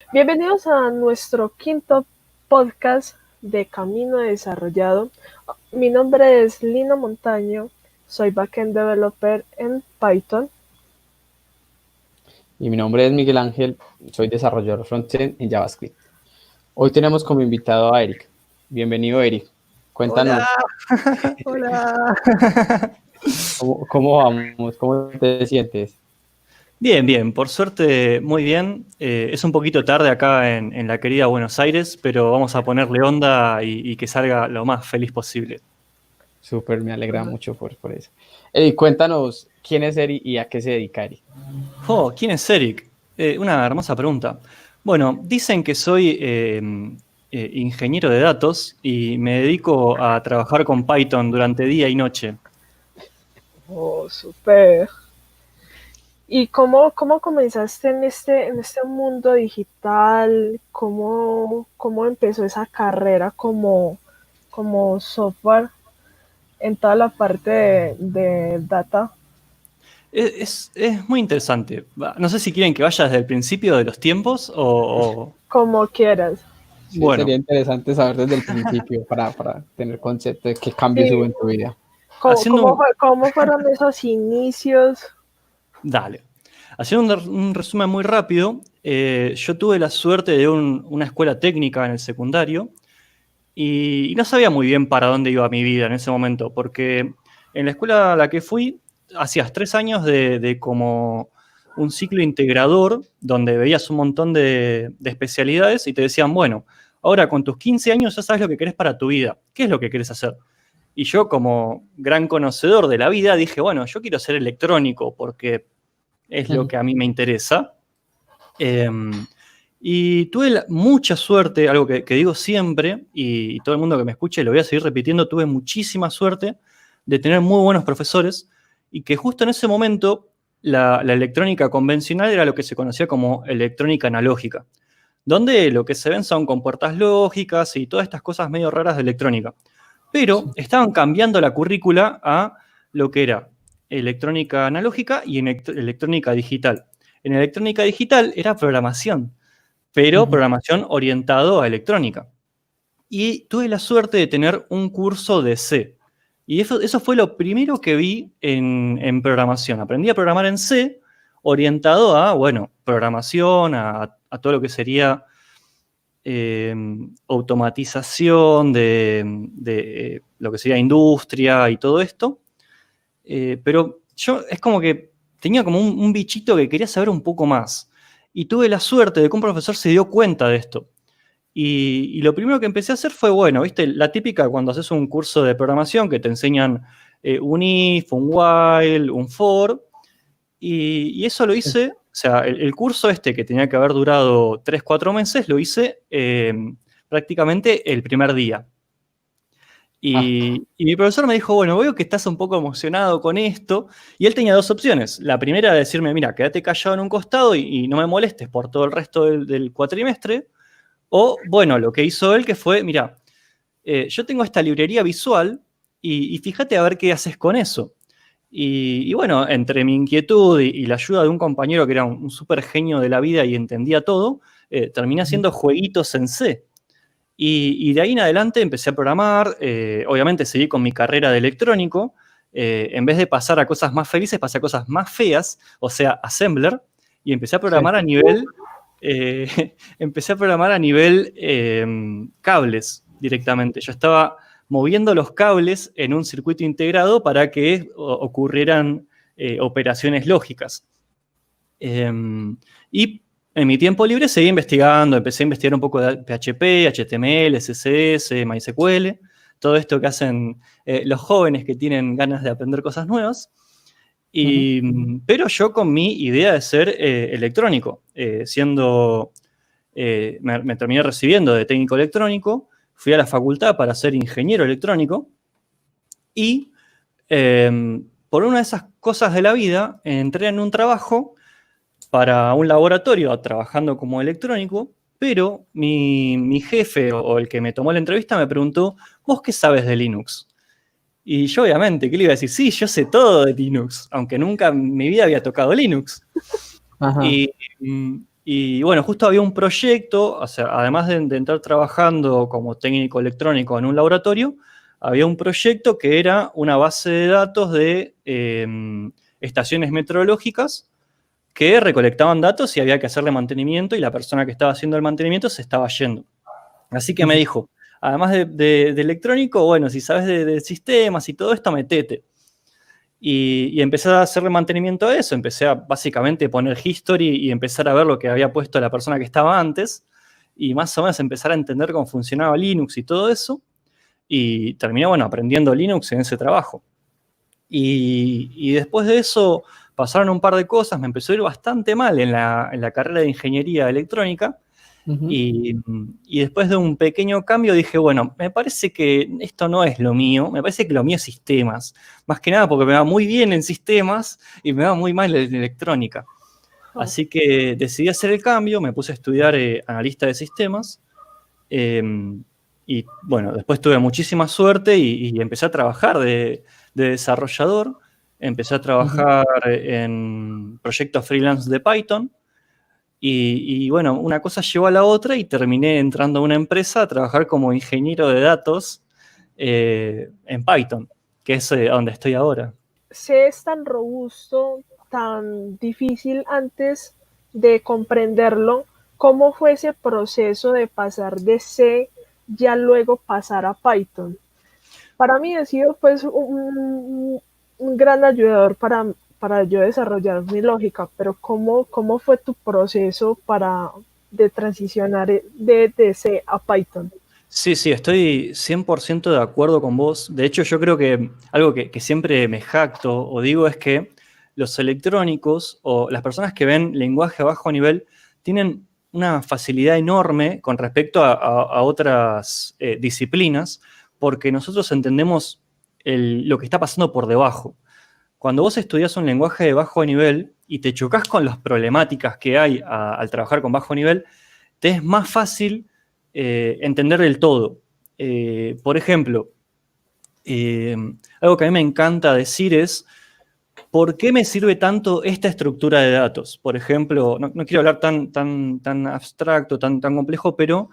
Bienvenidos a nuestro quinto podcast de Camino Desarrollado. Mi nombre es Lina Montaño, soy backend developer en Python. Y mi nombre es Miguel Ángel, soy desarrollador frontend en JavaScript. Hoy tenemos como invitado a Eric. Bienvenido, Eric. Cuéntanos. Hola. Hola. ¿Cómo vamos? ¿Cómo te sientes? Bien, por suerte muy bien. Es un poquito tarde acá en la querida Buenos Aires, pero vamos a ponerle onda y que salga lo más feliz posible. Súper, me alegra mucho por eso. Eric, cuéntanos quién es Eric y a qué se dedica Eric. ¿Quién es Eric? Una hermosa pregunta. Bueno, dicen que soy ingeniero de datos y me dedico a trabajar con Python durante día y noche. Oh, súper. ¿Y cómo comenzaste en este mundo digital? ¿Cómo empezó esa carrera como software en toda la parte de data? Es muy interesante. No sé si quieren que vaya desde el principio de los tiempos o... Como quieras. Sí, Bueno, sería interesante saber desde el principio para tener concepto de qué cambios Sí. hubo en tu vida. haciendo ¿Cómo fueron esos inicios? Dale. Haciendo un resumen muy rápido, yo tuve la suerte de una escuela técnica en el secundario y no sabía muy bien para dónde iba mi vida en ese momento, porque en la escuela a la que fui hacías 3 años de como un ciclo integrador donde veías un montón de especialidades y te decían, bueno, ahora con tus 15 años ya sabes lo que querés para tu vida, ¿qué es lo que querés hacer? Y yo como gran conocedor de la vida dije, bueno, yo quiero ser electrónico porque es lo que a mí me interesa. Y tuve mucha suerte, algo que digo siempre, y todo el mundo que me escuche lo voy a seguir repitiendo, tuve muchísima suerte de tener muy buenos profesores y que justo en ese momento la electrónica convencional era lo que se conocía como electrónica analógica, donde lo que se ven son compuertas lógicas y todas estas cosas medio raras de electrónica. Pero estaban cambiando la currícula a lo que era electrónica analógica y electrónica digital. En electrónica digital era programación, pero programación orientado a electrónica. Y tuve la suerte de tener un curso de C. Y eso fue lo primero que vi en programación. Aprendí a programar en C, orientado a, bueno, programación, a todo lo que sería automatización de lo que sería industria y todo esto. Pero yo es como que tenía como un bichito que quería saber un poco más. Y tuve la suerte de que un profesor se dio cuenta de esto. Y lo primero que empecé a hacer fue, bueno, viste, la típica cuando haces un curso de programación que te enseñan un if, un while, un for. Y eso lo hice, o sea, el curso este que tenía que haber durado 3, 4 meses, lo hice prácticamente el primer día. Y mi profesor me dijo, bueno, veo que estás un poco emocionado con esto. Y él tenía dos opciones. La primera era decirme, mira, quédate callado en un costado y no me molestes por todo el resto del cuatrimestre. O, bueno, lo que hizo él que fue, mira, yo tengo esta librería visual y fíjate a ver qué haces con eso. Y bueno, entre mi inquietud y la ayuda de un compañero que era un súper genio de la vida y entendía todo, terminé haciendo jueguitos en C. Y de ahí en adelante empecé a programar, obviamente seguí con mi carrera de electrónico, en vez de pasar a cosas más felices, pasé a cosas más feas, o sea, assembler, y empecé a programar a nivel, empecé a programar a nivel cables directamente. Yo estaba moviendo los cables en un circuito integrado para que ocurrieran operaciones lógicas. Y en mi tiempo libre seguí investigando, empecé a investigar un poco de PHP, HTML, CSS, MySQL, todo esto que hacen los jóvenes que tienen ganas de aprender cosas nuevas. Pero yo con mi idea de ser electrónico, me terminé recibiendo de técnico electrónico, fui a la facultad para ser ingeniero electrónico y por una de esas cosas de la vida entré en un trabajo para un laboratorio trabajando como electrónico, pero mi jefe o el que me tomó la entrevista me preguntó, ¿vos qué sabes de Linux? Y yo obviamente, ¿qué le iba a decir? Sí, yo sé todo de Linux, aunque nunca en mi vida había tocado Linux. Ajá. Y, Y bueno, justo había un proyecto, o sea, además de entrar trabajando como técnico electrónico en un laboratorio, había un proyecto que era una base de datos de estaciones meteorológicas que recolectaban datos y había que hacerle mantenimiento y la persona que estaba haciendo el mantenimiento se estaba yendo. Así que me dijo, además de electrónico, bueno, si sabes de sistemas y todo esto, metete. Y empecé a hacerle mantenimiento a eso, empecé a básicamente poner history y empezar a ver lo que había puesto la persona que estaba antes y más o menos empezar a entender cómo funcionaba Linux y todo eso. Y terminé, bueno, aprendiendo Linux en ese trabajo. Y después de eso pasaron un par de cosas, me empezó a ir bastante mal en la carrera de ingeniería electrónica. Ujú. Y después de un pequeño cambio dije, bueno, me parece que esto no es lo mío, me parece que lo mío es sistemas. Más que nada porque me va muy bien en sistemas y me va muy mal en electrónica. Oh, Así que decidí hacer el cambio, me puse a estudiar analista de sistemas. eh, y bueno, después tuve muchísima suerte y empecé a trabajar de desarrollador. Empecé a Ujú. trabajar en proyectos freelance de Python. Y bueno, una cosa llevó a la otra y terminé entrando a una empresa a trabajar como ingeniero de datos en Python, que es donde estoy ahora. se es tan robusto, tan difícil antes de comprenderlo. ¿Cómo fue ese proceso de pasar de C ya luego pasar a Python? Para mí ha sido pues un gran ayudador para yo desarrollar mi lógica, pero ¿cómo fue tu proceso de transicionar de C a Python? Sí, sí, estoy 100% de acuerdo con vos. De hecho, yo creo que algo que siempre me jacto o digo es que los electrónicos o las personas que ven lenguaje a bajo nivel tienen una facilidad enorme con respecto a otras disciplinas porque nosotros entendemos lo que está pasando por debajo. Cuando vos estudias un lenguaje de bajo nivel y te chocas con las problemáticas que hay al trabajar con bajo nivel, te es más fácil entender el todo. Por ejemplo, eh, algo que a mí me encanta decir es, ¿por qué me sirve tanto esta estructura de datos? Por ejemplo, no quiero hablar tan abstracto, tan complejo, pero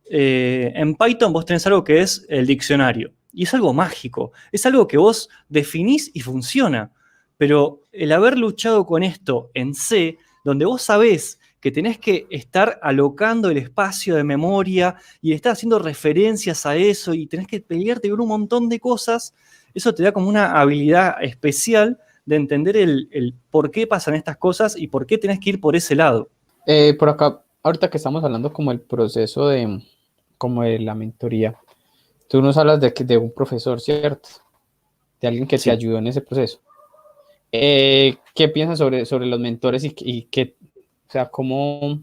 en Python vos tenés algo que es el diccionario. Y es algo mágico. Es algo que vos definís y funciona. Pero el haber luchado con esto en C, donde vos sabés que tenés que estar alocando el espacio de memoria y estar haciendo referencias a eso y tenés que pelearte con un montón de cosas, eso te da como una habilidad especial de entender el por qué pasan estas cosas y por qué tenés que ir por ese lado. Por acá, ahorita que estamos hablando como el proceso como de la mentoría, tú nos hablas de un profesor, ¿cierto? De alguien que te Sí. ayudó en ese proceso. ¿Qué piensas sobre los mentores y qué, o sea, cómo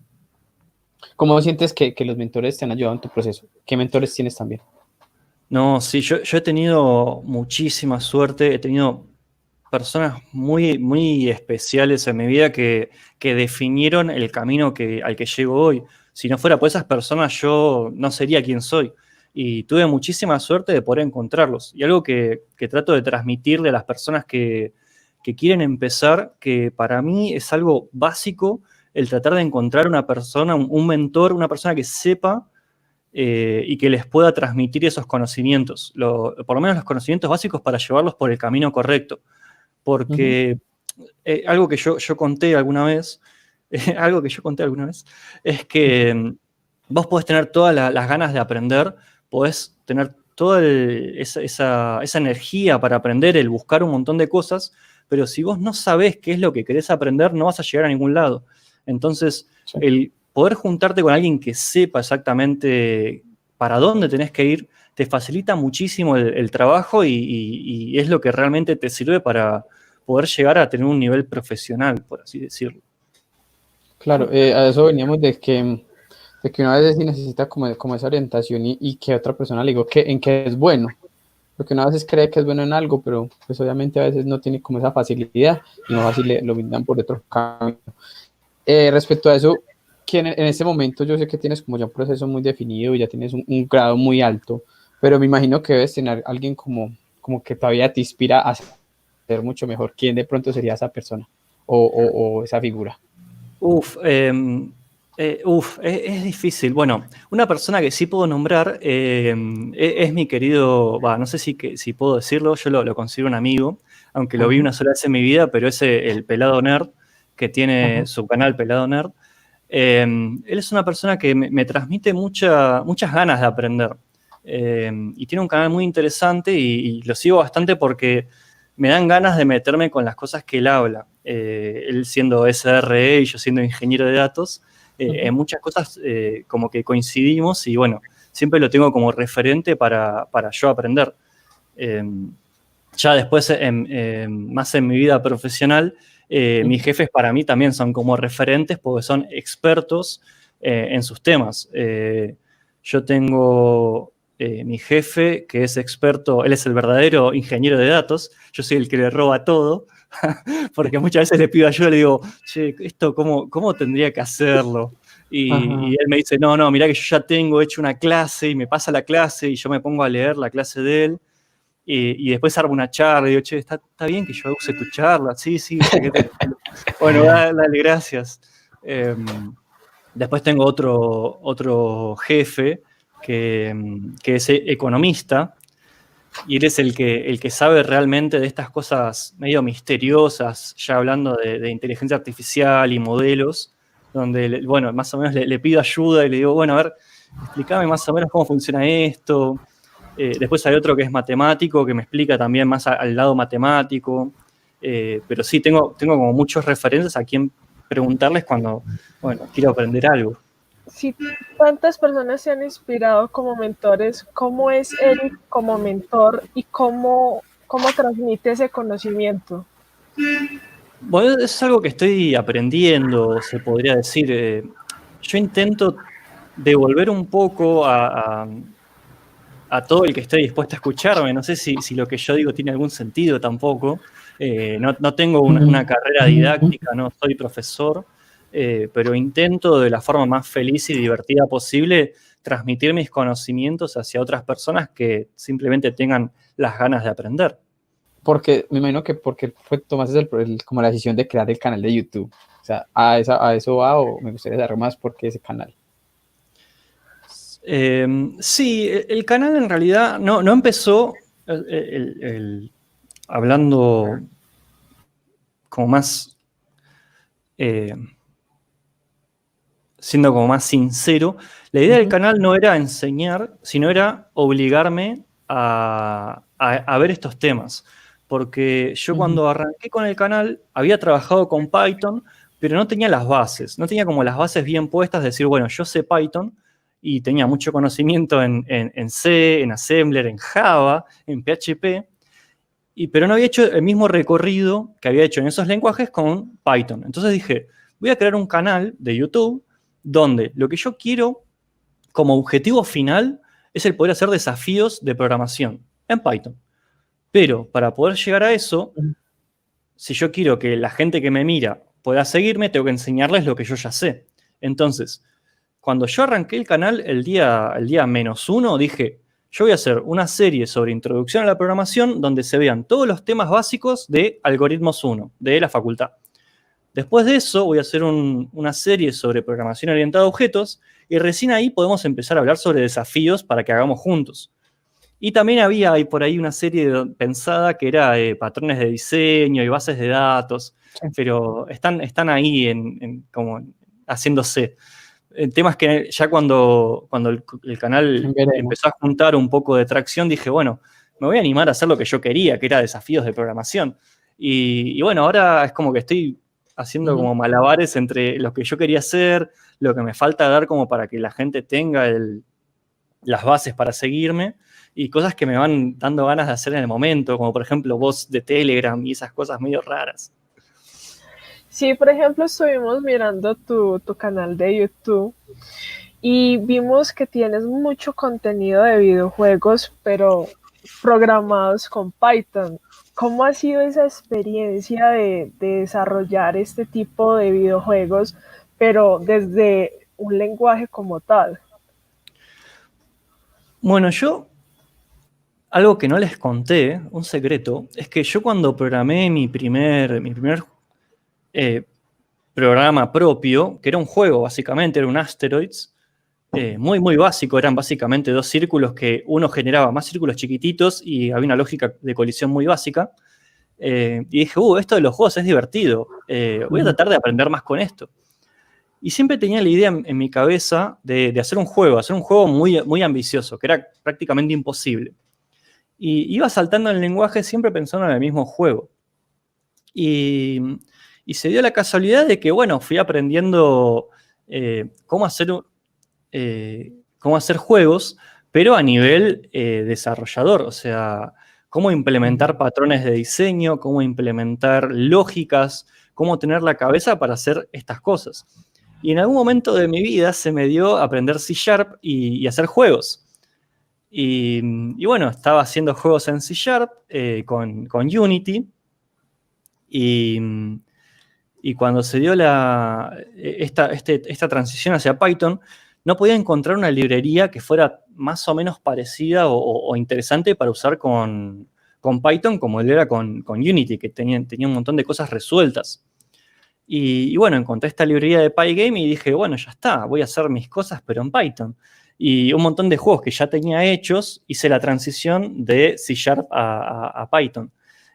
sientes que los mentores te han ayudado en tu proceso? ¿Qué mentores tienes también? No, sí, yo he tenido muchísima suerte, he tenido personas muy especiales en mi vida que definieron el camino al que llego hoy. Si no fuera por esas personas, yo no sería quien soy. Y tuve muchísima suerte de poder encontrarlos. Y algo que trato de transmitirle a las personas que quieren empezar, que para mí es algo básico, el tratar de encontrar una persona, un mentor, una persona que sepa y que les pueda transmitir esos conocimientos, por lo menos los conocimientos básicos para llevarlos por el camino correcto. Ujú. Porque algo que yo conté alguna vez, algo que yo conté alguna vez, es que vos podés tener todas las ganas de aprender, podés tener toda esa energía para aprender, el buscar un montón de cosas, pero si vos no sabés qué es lo que querés aprender, no vas a llegar a ningún lado. Entonces, Sí. el poder juntarte con alguien que sepa exactamente para dónde tenés que ir, te facilita muchísimo el trabajo y es lo que realmente te sirve para poder llegar a tener un nivel profesional, por así decirlo. Claro, a eso veníamos de que una vez sí necesita como esa orientación y que otra persona le digo que en qué es bueno. Porque una veces cree que es bueno en algo, pero pues obviamente a veces no tiene como esa facilidad y más fácil lo brindan por otro camino. Respecto a eso, que en este momento yo sé que tienes como ya un proceso muy definido y ya tienes un grado muy alto, pero me imagino que debes tener alguien como que todavía te inspira a ser mucho mejor. ¿Quién de pronto sería esa persona o esa figura? Uf, Es difícil. Bueno, una persona que sí puedo nombrar es mi querido, no sé si puedo decirlo, yo lo considero un amigo, aunque lo vi Ajá, una sola vez en mi vida, pero es el Pelado Nerd, que tiene ajá, su canal Pelado Nerd. Él es una persona que me transmite muchas ganas de aprender. Y tiene un canal muy interesante y lo sigo bastante porque me dan ganas de meterme con las cosas que él habla. Él siendo SRE y yo siendo ingeniero de datos, ajá. en muchas cosas como que coincidimos y bueno, siempre lo tengo como referente para yo aprender. Eh, ya después, más en mi vida profesional, mis jefes para mí también son como referentes porque son expertos en sus temas. Yo tengo mi jefe que es experto, él es el verdadero ingeniero de datos, yo soy el que le roba todo, porque muchas veces le pido ayuda y le digo, che, esto cómo tendría que hacerlo. Y Ajá. él me dice, no, mirá que yo ya tengo hecho una clase y me pasa la clase y yo me pongo a leer la clase de él. Y después armo una charla y digo, che, está bien que yo use tu charla, sí, requete. Bueno, dale, gracias. Después tengo otro jefe que es economista y él es el que sabe realmente de estas cosas medio misteriosas, ya hablando de inteligencia artificial y modelos, donde, bueno, más o menos le pido ayuda y le digo, bueno, a ver, explícame más o menos cómo funciona esto. Después hay otro que es matemático, que me explica también más al lado matemático. Pero sí, tengo como muchos referentes a quien preguntarles cuando, bueno, quiero aprender algo. Si tantas personas se han inspirado como mentores, ¿cómo es Eric como mentor y cómo transmite ese conocimiento? Bueno, es algo que estoy aprendiendo, se podría decir. Yo intento devolver un poco a todo el que esté dispuesto a escucharme. No sé si lo que yo digo tiene algún sentido tampoco. No tengo una carrera didáctica, no soy profesor, pero intento de la forma más feliz y divertida posible transmitir mis conocimientos hacia otras personas que simplemente tengan las ganas de aprender. Porque me imagino que porque tomaste como la decisión de crear el canal de YouTube. O sea, a eso va o me gustaría saber más por qué ese canal. Sí, el canal en realidad no empezó hablando como más, eh, siendo como más sincero. La idea del canal no era enseñar, sino era obligarme a ver estos temas. Porque yo cuando arranqué con el canal había trabajado con Python, pero no tenía las bases, no tenía como las bases bien puestas de decir, bueno, yo sé Python y tenía mucho conocimiento en C, en Assembler, en Java, en PHP, pero no había hecho el mismo recorrido que había hecho en esos lenguajes con Python. Entonces dije, voy a crear un canal de YouTube donde lo que yo quiero como objetivo final es el poder hacer desafíos de programación en Python. Pero para poder llegar a eso, si yo quiero que la gente que me mira pueda seguirme, tengo que enseñarles lo que yo ya sé. Entonces, cuando yo arranqué el canal el día -1, dije, yo voy a hacer una serie sobre introducción a la programación donde se vean todos los temas básicos de Algoritmos 1, de la facultad. Después de eso voy a hacer una serie sobre programación orientada a objetos y recién ahí podemos empezar a hablar sobre desafíos para que hagamos juntos. Y también había ahí por ahí una serie pensada que era patrones de diseño y bases de datos, pero están ahí como haciéndose. El tema es que ya cuando el canal Veremos. empezó a juntar un poco de tracción, dije, bueno, me voy a animar a hacer lo que yo quería, que era desafíos de programación. Y bueno, ahora es como que estoy haciendo como malabares entre lo que yo quería hacer, lo que me falta dar como para que la gente tenga las bases para seguirme y cosas que me van dando ganas de hacer en el momento, como por ejemplo voz de Telegram y esas cosas medio raras. Sí, por ejemplo, estuvimos mirando tu canal de YouTube y vimos que tienes mucho contenido de videojuegos, pero programados con Python. ¿Cómo ha sido esa experiencia de desarrollar este tipo de videojuegos, pero desde un lenguaje como tal? Bueno, algo que no les conté, un secreto, es que yo cuando programé mi primer programa propio, que era un juego, básicamente, era un Asteroids, muy, muy básico. Eran básicamente 2 círculos que uno generaba más círculos chiquititos y había una lógica de colisión muy básica. Y dije, esto de los juegos es divertido. Voy a tratar de aprender más con esto. Y siempre tenía la idea en mi cabeza de hacer un juego muy, muy ambicioso, que era prácticamente imposible. Y iba saltando en el lenguaje siempre pensando en el mismo juego. Y se dio la casualidad de que, bueno, fui aprendiendo cómo hacer juegos, pero a nivel desarrollador, o sea, cómo implementar patrones de diseño, cómo implementar lógicas, cómo tener la cabeza para hacer estas cosas. Y en algún momento de mi vida se me dio aprender C# y hacer juegos. Y bueno, estaba haciendo juegos en C# con Unity. Y cuando se dio esta transición hacia Python, no podía encontrar una librería que fuera más o menos parecida o interesante para usar con Python como él era con Unity, que tenía un montón de cosas resueltas. Y bueno, encontré esta librería de Pygame y dije, bueno, ya está, voy a hacer mis cosas, pero en Python. Y un montón de juegos que ya tenía hechos, hice la transición de C# a Python,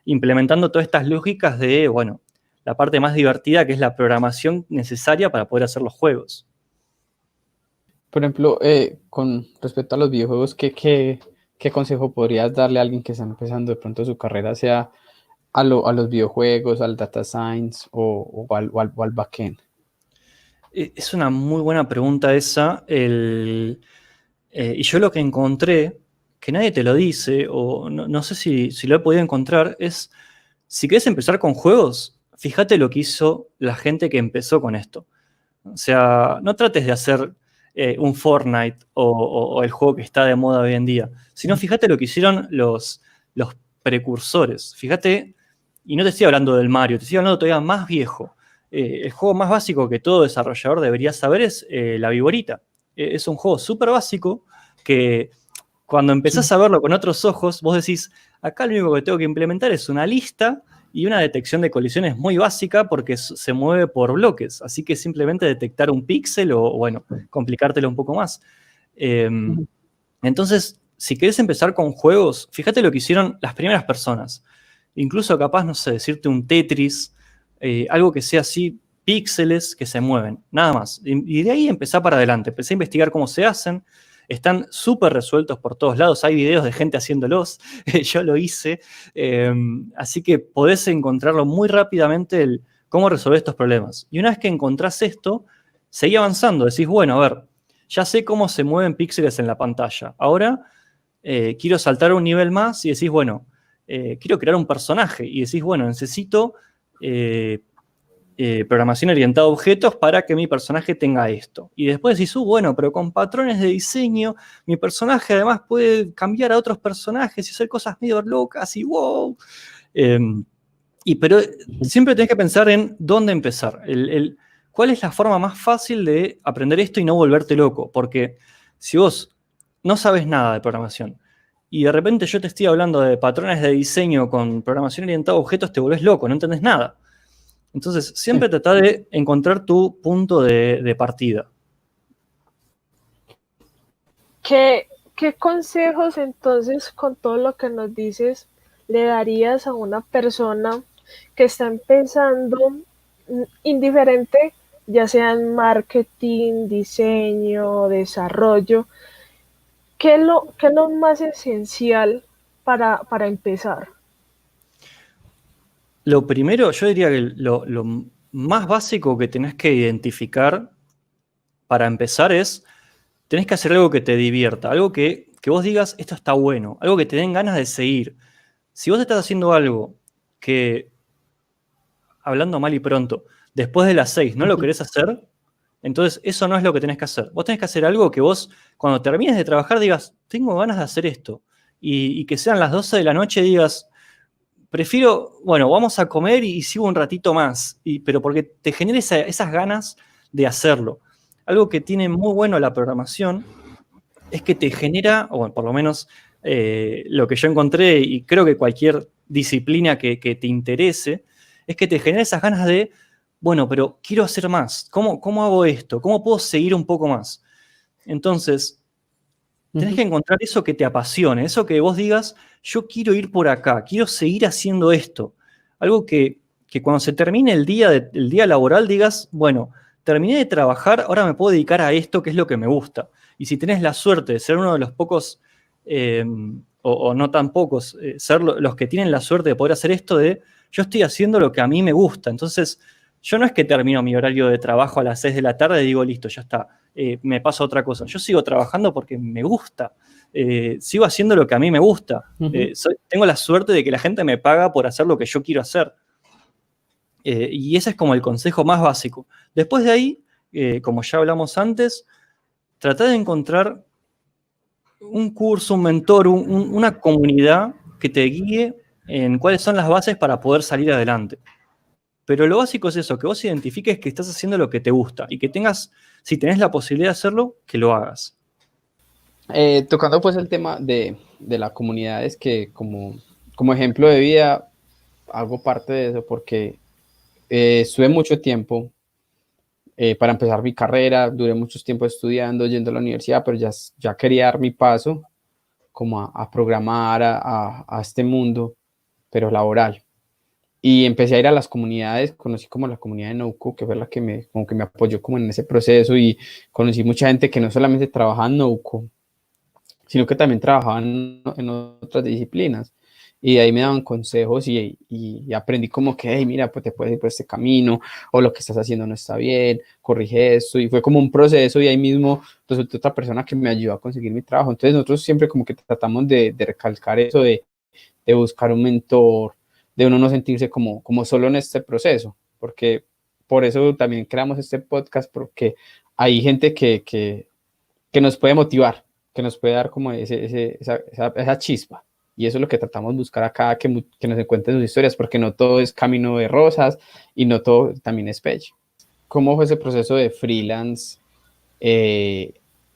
implementando todas estas lógicas de, bueno, la parte más divertida, que es la programación necesaria para poder hacer los juegos. Por ejemplo, con respecto a los videojuegos, ¿qué consejo podrías darle a alguien que está empezando de pronto su carrera, sea a los videojuegos, al data science o al backend? Es una muy buena pregunta esa. Y yo lo que encontré, que nadie te lo dice, o no sé si lo he podido encontrar, es, si querés empezar con juegos, fíjate lo que hizo la gente que empezó con esto. O sea, no trates de hacer un Fortnite o el juego que está de moda hoy en día, sino fíjate lo que hicieron los precursores. Fíjate, y no te estoy hablando del Mario, te estoy hablando todavía más viejo. El juego más básico que todo desarrollador debería saber es la Viborita. Es un juego súper básico que cuando empezás a verlo con otros ojos, vos decís, acá lo único que tengo que implementar es una lista y una detección de colisiones muy básica porque se mueve por bloques. Así que simplemente detectar un píxel o, bueno, complicártelo un poco más. Entonces, si querés empezar con juegos, fíjate lo que hicieron las primeras personas. Incluso capaz, no sé, decirte un Tetris, algo que sea así, píxeles que se mueven, nada más. Y de ahí empecé para adelante. Empecé a investigar cómo se hacen. Están súper resueltos por todos lados. Hay videos de gente haciéndolos. Yo lo hice. Así que podés encontrarlo muy rápidamente cómo resolver estos problemas. Y una vez que encontrás esto, seguí avanzando. Decís, bueno, a ver, ya sé cómo se mueven píxeles en la pantalla. Ahora quiero saltar un nivel más y decís, bueno, quiero crear un personaje. Y decís, bueno, necesito programación orientada a objetos para que mi personaje tenga esto. Y después decís, bueno, pero con patrones de diseño, mi personaje además puede cambiar a otros personajes y hacer cosas medio locas y wow. Pero siempre tenés que pensar en dónde empezar. ¿Cuál es la forma más fácil de aprender esto y no volverte loco? Porque si vos no sabes nada de programación y de repente yo te estoy hablando de patrones de diseño con programación orientada a objetos, te volvés loco, no entendés nada. Entonces, siempre trata de encontrar tu punto de partida. ¿Qué consejos entonces, con todo lo que nos dices, le darías a una persona que está empezando, indiferente, ya sea en marketing, diseño, desarrollo? ¿Qué es lo más esencial para empezar? Lo primero, yo diría que lo más básico que tenés que identificar para empezar es, tenés que hacer algo que te divierta, algo que vos digas, esto está bueno, algo que te den ganas de seguir. Si vos estás haciendo algo que, hablando mal y pronto, después de las 6 no lo querés hacer, entonces eso no es lo que tenés que hacer. Vos tenés que hacer algo que vos, cuando termines de trabajar, digas, tengo ganas de hacer esto. Y que sean las 12 de la noche y digas, prefiero, bueno, vamos a comer y sigo un ratito más, pero porque te genera esas ganas de hacerlo. Algo que tiene muy bueno la programación es que te genera, o bueno, por lo menos lo que yo encontré, y creo que cualquier disciplina que te interese, es que te genera esas ganas de bueno, pero quiero hacer más. ¿Cómo hago esto? ¿Cómo puedo seguir un poco más? Entonces, tenés que encontrar eso que te apasione, eso que vos digas, yo quiero ir por acá, quiero seguir haciendo esto. Algo que cuando se termine el día laboral digas, bueno, terminé de trabajar, ahora me puedo dedicar a esto que es lo que me gusta. Y si tenés la suerte de ser uno de los pocos, o no tan pocos, ser los que tienen la suerte de poder hacer esto de, yo estoy haciendo lo que a mí me gusta. Entonces, yo no es que termino mi horario de trabajo a las 6 de la tarde y digo, listo, ya está, me paso a otra cosa. Yo sigo trabajando porque me gusta. Sigo haciendo lo que a mí me gusta. Tengo la suerte de que la gente me paga por hacer lo que yo quiero hacer. Y ese es como el consejo más básico. Después de ahí, como ya hablamos antes, tratar de encontrar un curso, un mentor, una comunidad que te guíe en cuáles son las bases para poder salir adelante. Pero lo básico es eso, que vos identifiques que estás haciendo lo que te gusta y que tengas, si tenés la posibilidad de hacerlo, que lo hagas. Tocando pues el tema de la comunidad, es que como ejemplo de vida hago parte de eso porque estuve mucho tiempo para empezar mi carrera, duré mucho tiempo estudiando, yendo a la universidad, pero ya quería dar mi paso como a programar a este mundo, pero laboral. Y empecé a ir a las comunidades, conocí como la comunidad de NoCo, que fue la que como que me apoyó como en ese proceso, y conocí mucha gente que no solamente trabajaba en NoCo, sino que también trabajaba en otras disciplinas. Y de ahí me daban consejos y aprendí como que, hey, mira, pues te puedes ir por este camino, o lo que estás haciendo no está bien, corrige esto, y fue como un proceso, y ahí mismo resultó otra persona que me ayudó a conseguir mi trabajo. Entonces nosotros siempre como que tratamos de recalcar eso de buscar un mentor, de uno no sentirse como solo en este proceso, porque por eso también creamos este podcast, porque hay gente que nos puede motivar, que nos puede dar como esa chispa. Y eso es lo que tratamos de buscar acá, que nos encuentren sus historias, porque no todo es camino de rosas y no todo también es pecho. ¿Cómo fue ese proceso de freelance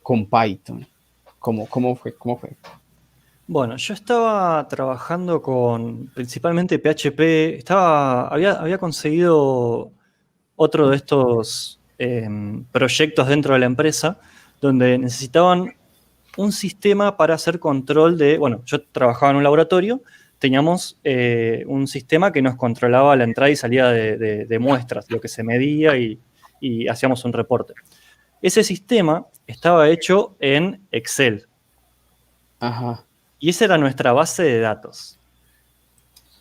con Python? ¿Cómo fue? Bueno, yo estaba trabajando con principalmente PHP, había conseguido otro de estos proyectos dentro de la empresa donde necesitaban un sistema para hacer control de, bueno, yo trabajaba en un laboratorio, teníamos un sistema que nos controlaba la entrada y salida de muestras, lo que se medía y hacíamos un reporte. Ese sistema estaba hecho en Excel. Ajá. Y esa era nuestra base de datos.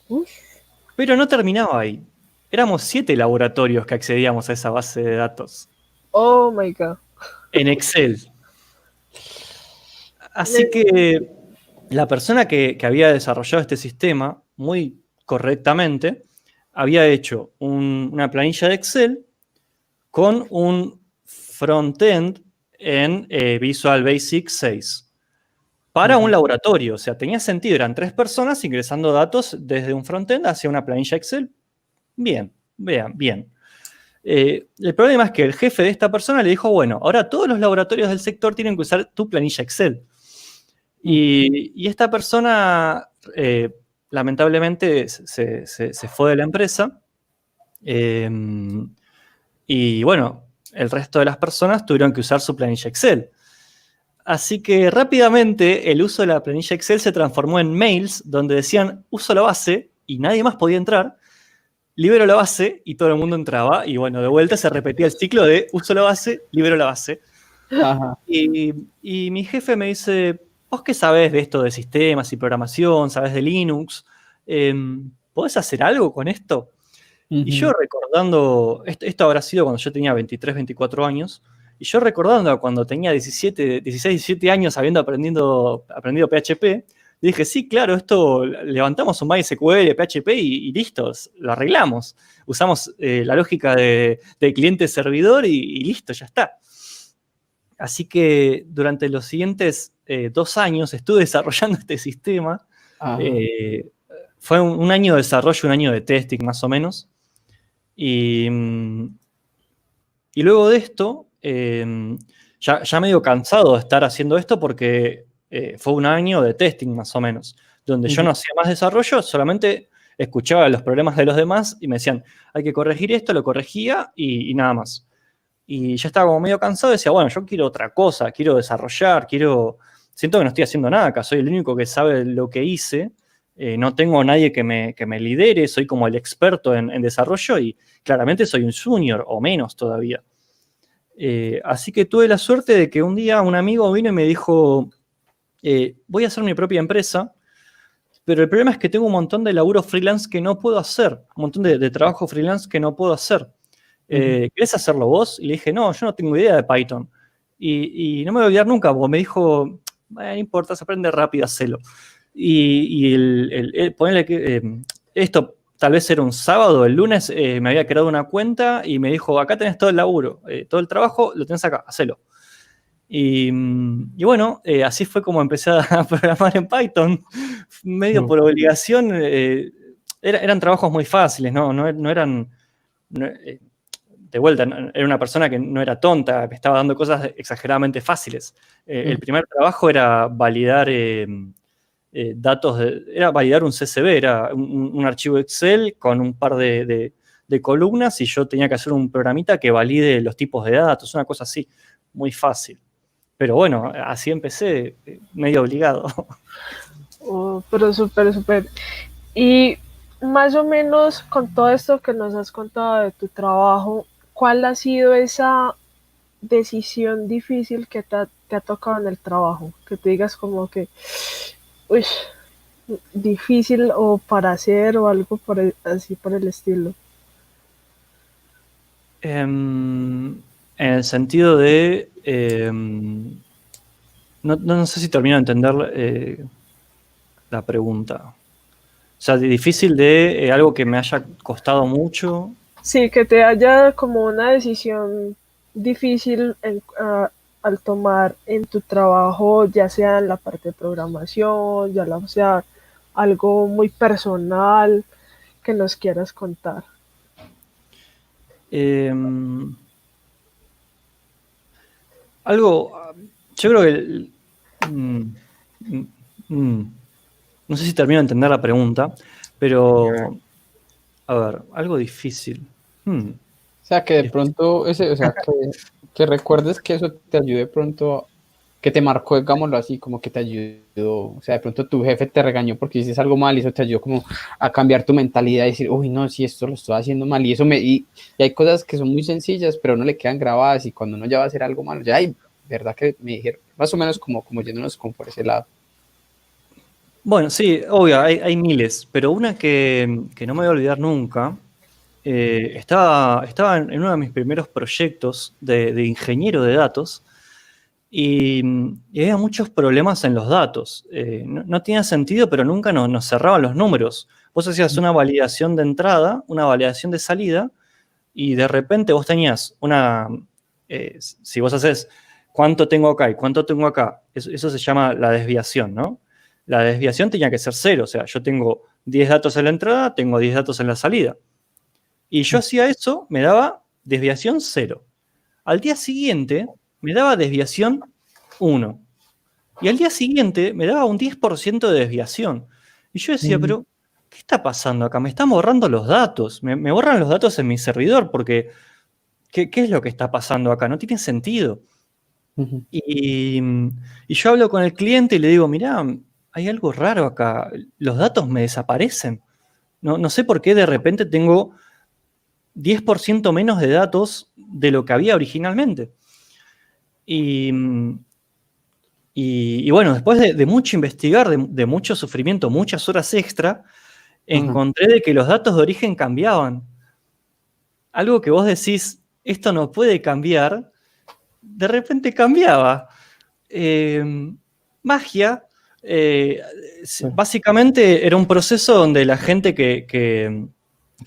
Uf. Pero no terminaba ahí. Éramos 7 laboratorios que accedíamos a esa base de datos. Oh my God. En Excel. Así que la persona que había desarrollado este sistema, muy correctamente, había hecho una planilla de Excel con un frontend en Visual Basic 6 para un laboratorio. O sea, tenía sentido, eran 3 personas ingresando datos desde un frontend hacia una planilla Excel. Bien. El problema es que el jefe de esta persona le dijo, bueno, ahora todos los laboratorios del sector tienen que usar tu planilla Excel. Y esta persona, lamentablemente, se fue de la empresa. Y bueno, el resto de las personas tuvieron que usar su planilla Excel. Así que rápidamente el uso de la planilla Excel se transformó en mails donde decían, uso la base, y nadie más podía entrar. Libero la base, y todo el mundo entraba. Y bueno, de vuelta se repetía el ciclo de uso la base, libero la base. Ajá. Y mi jefe me dice, ¿vos qué sabés de esto de sistemas y programación? ¿Sabés de Linux? ¿Podés hacer algo con esto? Y yo recordando, esto habrá sido cuando yo tenía 23, 24 años, y yo recordando cuando tenía 16, 17 años habiendo aprendido PHP, dije, sí, claro, esto levantamos un MySQL, PHP y listos, lo arreglamos. Usamos la lógica de cliente-servidor y listo, ya está. Así que durante los siguientes 2 años estuve desarrollando este sistema. Fue un año de desarrollo, un año de testing más o menos. Y luego de esto, ya medio cansado de estar haciendo esto porque fue un año de testing más o menos, donde yo no hacía más desarrollo, solamente escuchaba los problemas de los demás y me decían, hay que corregir esto, lo corregía y nada más. Y ya estaba como medio cansado y decía, bueno, yo quiero otra cosa, quiero desarrollar, siento que no estoy haciendo nada acá, soy el único que sabe lo que hice, no tengo a nadie que me lidere, soy como el experto en desarrollo y claramente soy un junior o menos todavía. Así que tuve la suerte de que un día un amigo vino y me dijo, voy a hacer mi propia empresa, pero el problema es que tengo un montón de laburo freelance que no puedo hacer, un montón de trabajo freelance que no puedo hacer. ¿Querés hacerlo vos? Y le dije, no, yo no tengo idea de Python. Y no me voy a olvidar nunca, porque me dijo, no importa, se aprende rápido, hacelo. Ponele que esto tal vez era un sábado, el lunes me había creado una cuenta y me dijo, acá tenés todo el laburo, todo el trabajo lo tenés acá, hacelo. Y bueno, así fue como empecé a programar en Python, medio por obligación. Eran trabajos muy fáciles, no eran... de vuelta, era una persona que no era tonta, me estaba dando cosas exageradamente fáciles. El primer trabajo era validar datos, era validar un CSV, era un archivo Excel con un par de columnas y yo tenía que hacer un programita que valide los tipos de datos, una cosa así, muy fácil. Pero bueno, así empecé, medio obligado. Oh, pero súper. Y más o menos con todo esto que nos has contado de tu trabajo, ¿cuál ha sido esa decisión difícil que te ha tocado en el trabajo? Que te digas como que, uy, difícil o para hacer o algo así por el estilo. En el sentido de... no sé si termino de entender la pregunta. O sea, difícil de algo que me haya costado mucho. Sí, que te haya como una decisión difícil al tomar en tu trabajo, ya sea en la parte de programación, sea algo muy personal que nos quieras contar. Yo creo que... no sé si termino de entender la pregunta, pero... A ver, algo difícil. O sea, que de pronto, que recuerdes que eso te ayude de pronto, que te marcó, digámoslo así, como que te ayudó. O sea, de pronto tu jefe te regañó porque hiciste algo mal y eso te ayudó como a cambiar tu mentalidad y decir, uy, no, si esto lo estoy haciendo mal. Y hay cosas que son muy sencillas, pero no le quedan grabadas y cuando uno ya va a hacer algo malo, ya hay, verdad que me dijeron, más o menos como yéndonos como por ese lado. Bueno, sí, obvio, hay miles, pero una que no me voy a olvidar nunca, estaba en uno de mis primeros proyectos de ingeniero de datos y había muchos problemas en los datos. No tenía sentido, pero nunca nos cerraban los números. Vos hacías una validación de entrada, una validación de salida, y de repente vos tenías si vos haces cuánto tengo acá y cuánto tengo acá, eso se llama la desviación, ¿no? La desviación tenía que ser 0, o sea, yo tengo 10 datos en la entrada, tengo 10 datos en la salida. Y yo hacía eso, me daba desviación 0. Al día siguiente me daba desviación 1. Y al día siguiente me daba un 10% de desviación. Y yo decía, pero, ¿qué está pasando acá? Me están borrando los datos. Me borran los datos en mi servidor porque, ¿qué es lo que está pasando acá? No tiene sentido. Y yo hablo con el cliente y le digo, mirá, hay algo raro acá, los datos me desaparecen. No sé por qué de repente tengo 10% menos de datos de lo que había originalmente. Y bueno, después de mucho investigar, de mucho sufrimiento, muchas horas extra, encontré de que los datos de origen cambiaban. Algo que vos decís, esto no puede cambiar, de repente cambiaba. Magia. Básicamente era un proceso donde la gente que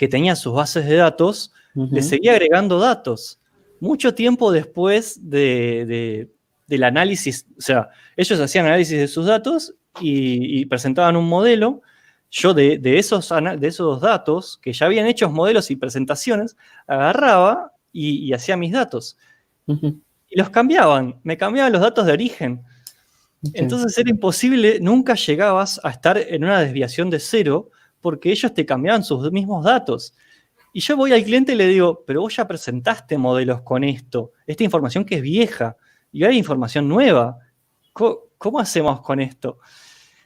tenía sus bases de datos le seguía agregando datos. Mucho tiempo después del análisis, o sea, ellos hacían análisis de sus datos y presentaban un modelo. Yo de esos datos, que ya habían hecho modelos y presentaciones, agarraba y hacía mis datos. Y los cambiaban, me cambiaban los datos de origen. Entonces era imposible, nunca llegabas a estar en una desviación de 0 porque ellos te cambiaban sus mismos datos. Y yo voy al cliente y le digo, pero vos ya presentaste modelos con esto, esta información que es vieja, y hay información nueva. ¿Cómo hacemos con esto?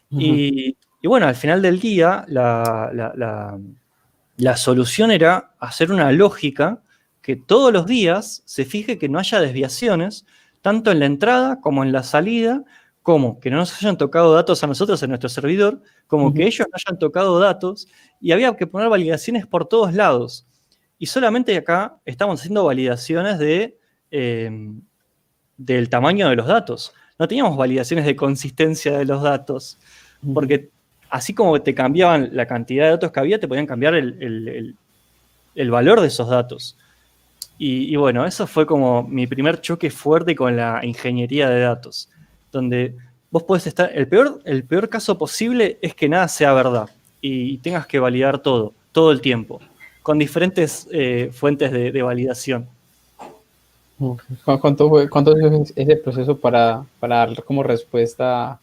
Y bueno, al final del día, la solución era hacer una lógica que todos los días se fije que no haya desviaciones, tanto en la entrada como en la salida, como que no nos hayan tocado datos a nosotros en nuestro servidor, como que ellos no hayan tocado datos, y había que poner validaciones por todos lados. Y solamente acá estamos haciendo validaciones del tamaño de los datos. No teníamos validaciones de consistencia de los datos, porque así como te cambiaban la cantidad de datos que había, te podían cambiar el valor de esos datos. Y bueno, eso fue como mi primer choque fuerte con la ingeniería de datos, donde vos podés estar... El peor caso posible es que nada sea verdad y tengas que validar todo el tiempo, con diferentes fuentes de validación. ¿Cuánto es ese proceso para dar como respuesta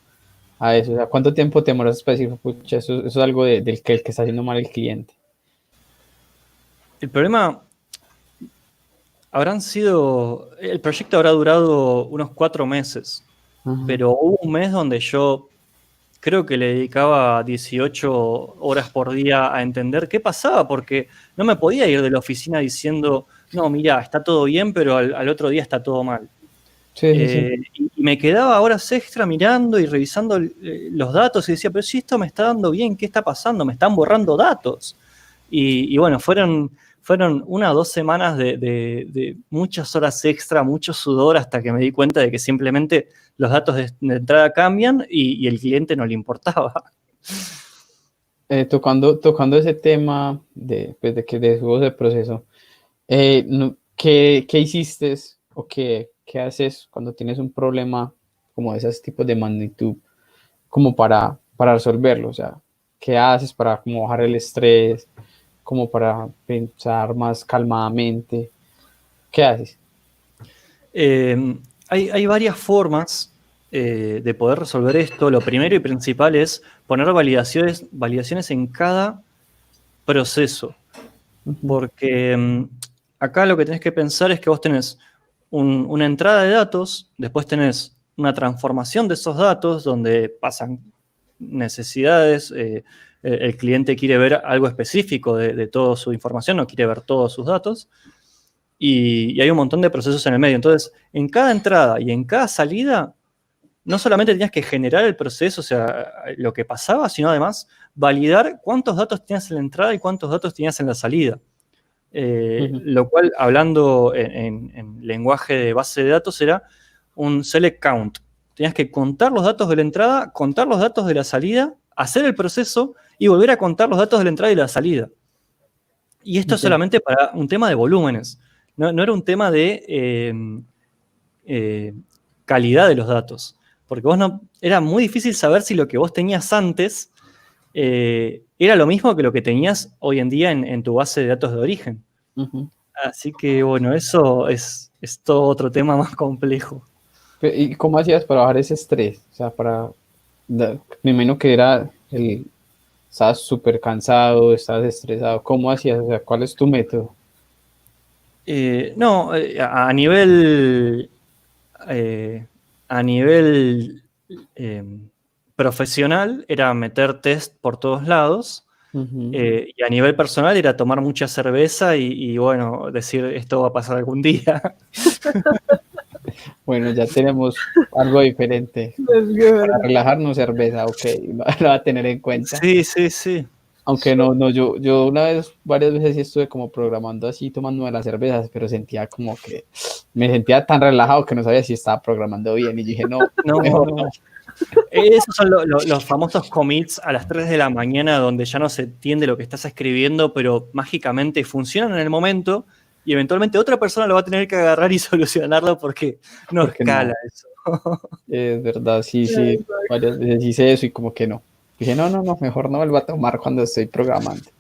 a eso? O sea, ¿cuánto tiempo te demoras para decir, pucha, eso es algo del que está haciendo mal el cliente? El problema el proyecto habrá durado unos 4 meses, pero hubo un mes donde yo creo que le dedicaba 18 horas por día a entender qué pasaba, porque no me podía ir de la oficina diciendo, no, mira, está todo bien, pero al otro día está todo mal. Sí. Y me quedaba horas extra mirando y revisando los datos y decía, pero si esto me está dando bien, ¿qué está pasando? Me están borrando datos. Y bueno, fueron 1 o 2 semanas de muchas horas extra, mucho sudor, hasta que me di cuenta de que simplemente los datos de entrada cambian y el cliente no le importaba. Tocando ese tema de ese proceso, ¿qué hiciste o qué haces cuando tienes un problema como de esos tipos de magnitud como para resolverlo? O sea, ¿qué haces para como bajar el estrés, como para pensar más calmadamente? ¿Qué haces? Hay varias formas de poder resolver esto. Lo primero y principal es poner validaciones en cada proceso. Porque acá lo que tenés que pensar es que vos tenés una entrada de datos, después tenés una transformación de esos datos donde pasan necesidades, el cliente quiere ver algo específico de toda su información, no quiere ver todos sus datos, y hay un montón de procesos en el medio. Entonces, en cada entrada y en cada salida, no solamente tenías que generar el proceso, o sea, lo que pasaba, sino además validar cuántos datos tenías en la entrada y cuántos datos tenías en la salida. Lo cual, hablando en lenguaje de base de datos, era un select count. Tenías que contar los datos de la entrada, contar los datos de la salida, hacer el proceso y volver a contar los datos de la entrada y la salida. Y esto es solamente para un tema de volúmenes. No era un tema de calidad de los datos. Porque era muy difícil saber si lo que vos tenías antes era lo mismo que lo que tenías hoy en día en tu base de datos de origen. Así que, bueno, eso es todo otro tema más complejo. ¿Y cómo hacías para bajar ese estrés? O sea, me imagino que estabas súper cansado, estabas estresado. ¿Cómo hacías? O sea, ¿cuál es tu método? A nivel profesional era meter test por todos lados. Y a nivel personal era tomar mucha cerveza y bueno, decir esto va a pasar algún día. Bueno, ya tenemos algo diferente. Para relajarnos, cerveza, ok, lo va a tener en cuenta. Sí. Aunque yo varias veces sí estuve como programando así, tomándome las cervezas, pero sentía como que me sentía tan relajado que no sabía si estaba programando bien y dije, no. Esos son los famosos commits a las 3 de la mañana donde ya no se entiende lo que estás escribiendo, pero mágicamente funcionan en el momento y eventualmente otra persona lo va a tener que agarrar y solucionarlo porque no escala eso. Es verdad, sí, varias veces hice eso y como que no. Dije, no, mejor no vuelvo a tomar cuando estoy programando.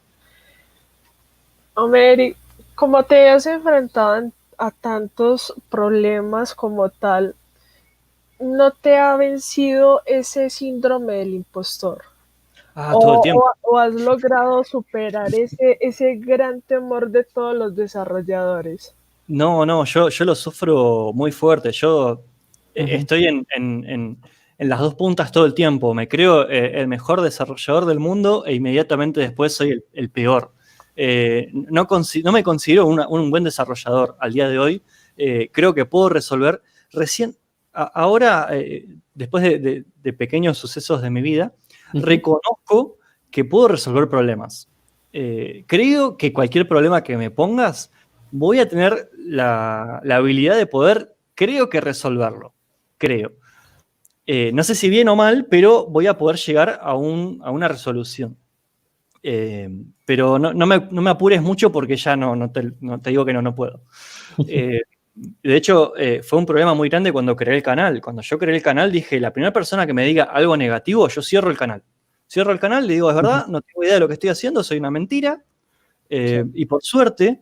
Hombre, ¿cómo te has enfrentado a tantos problemas como tal? ¿No te ha vencido ese síndrome del impostor? Todo el tiempo. O has logrado superar ese gran temor de todos los desarrolladores? No, yo lo sufro muy fuerte. Yo Ujú. estoy en las dos puntas todo el tiempo. Me creo el mejor desarrollador del mundo e inmediatamente después soy el peor. No me considero un buen desarrollador al día de hoy. Creo que puedo resolver. Recién, ahora, después de pequeños sucesos de mi vida, Ujú. reconozco que puedo resolver problemas. Creo que cualquier problema que me pongas, voy a tener la habilidad de poder, creo que resolverlo. Creo. No sé si bien o mal, pero voy a poder llegar a una resolución. Pero no me apures mucho porque ya no te digo que no puedo. De hecho, fue un problema muy grande cuando creé el canal. Cuando yo creé el canal dije, la primera persona que me diga algo negativo, yo cierro el canal. Cierro el canal, le digo, es verdad, no tengo idea de lo que estoy haciendo, soy una mentira. Y por suerte,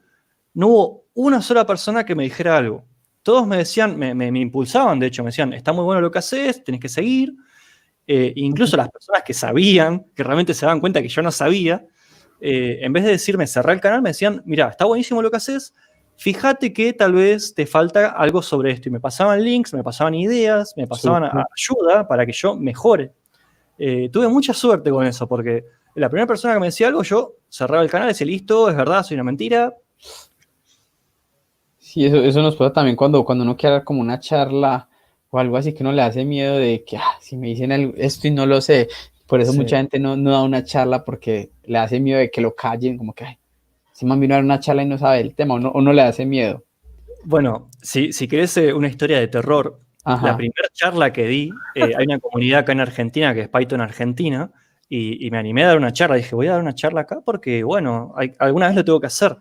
no hubo una sola persona que me dijera algo. Todos me decían, me impulsaban, de hecho, me decían, está muy bueno lo que haces, tenés que seguir. Incluso las personas que sabían, que realmente se daban cuenta que yo no sabía, en vez de decirme cerrar el canal, me decían, mira, está buenísimo lo que haces, fíjate que tal vez te falta algo sobre esto. Y me pasaban links, me pasaban ideas, me pasaban Súper. ayuda para que yo mejore. Tuve mucha suerte con eso, porque la primera persona que me decía algo, yo cerraba el canal, decía, listo, es verdad, soy una mentira. Sí, eso nos pasa también cuando uno quiere dar como una charla o algo así que uno le hace miedo de que si me dicen esto y no lo sé. Por eso Sí. mucha gente no da una charla porque le hace miedo de que lo callen, como que si man vino a dar una charla y no sabe el tema, uno le hace miedo. Bueno, si querés una historia de terror, la Ajá. primera charla que di, hay una comunidad acá en Argentina que es Python Argentina, y me animé a dar una charla. Dije, voy a dar una charla acá porque, bueno, alguna vez lo tengo que hacer.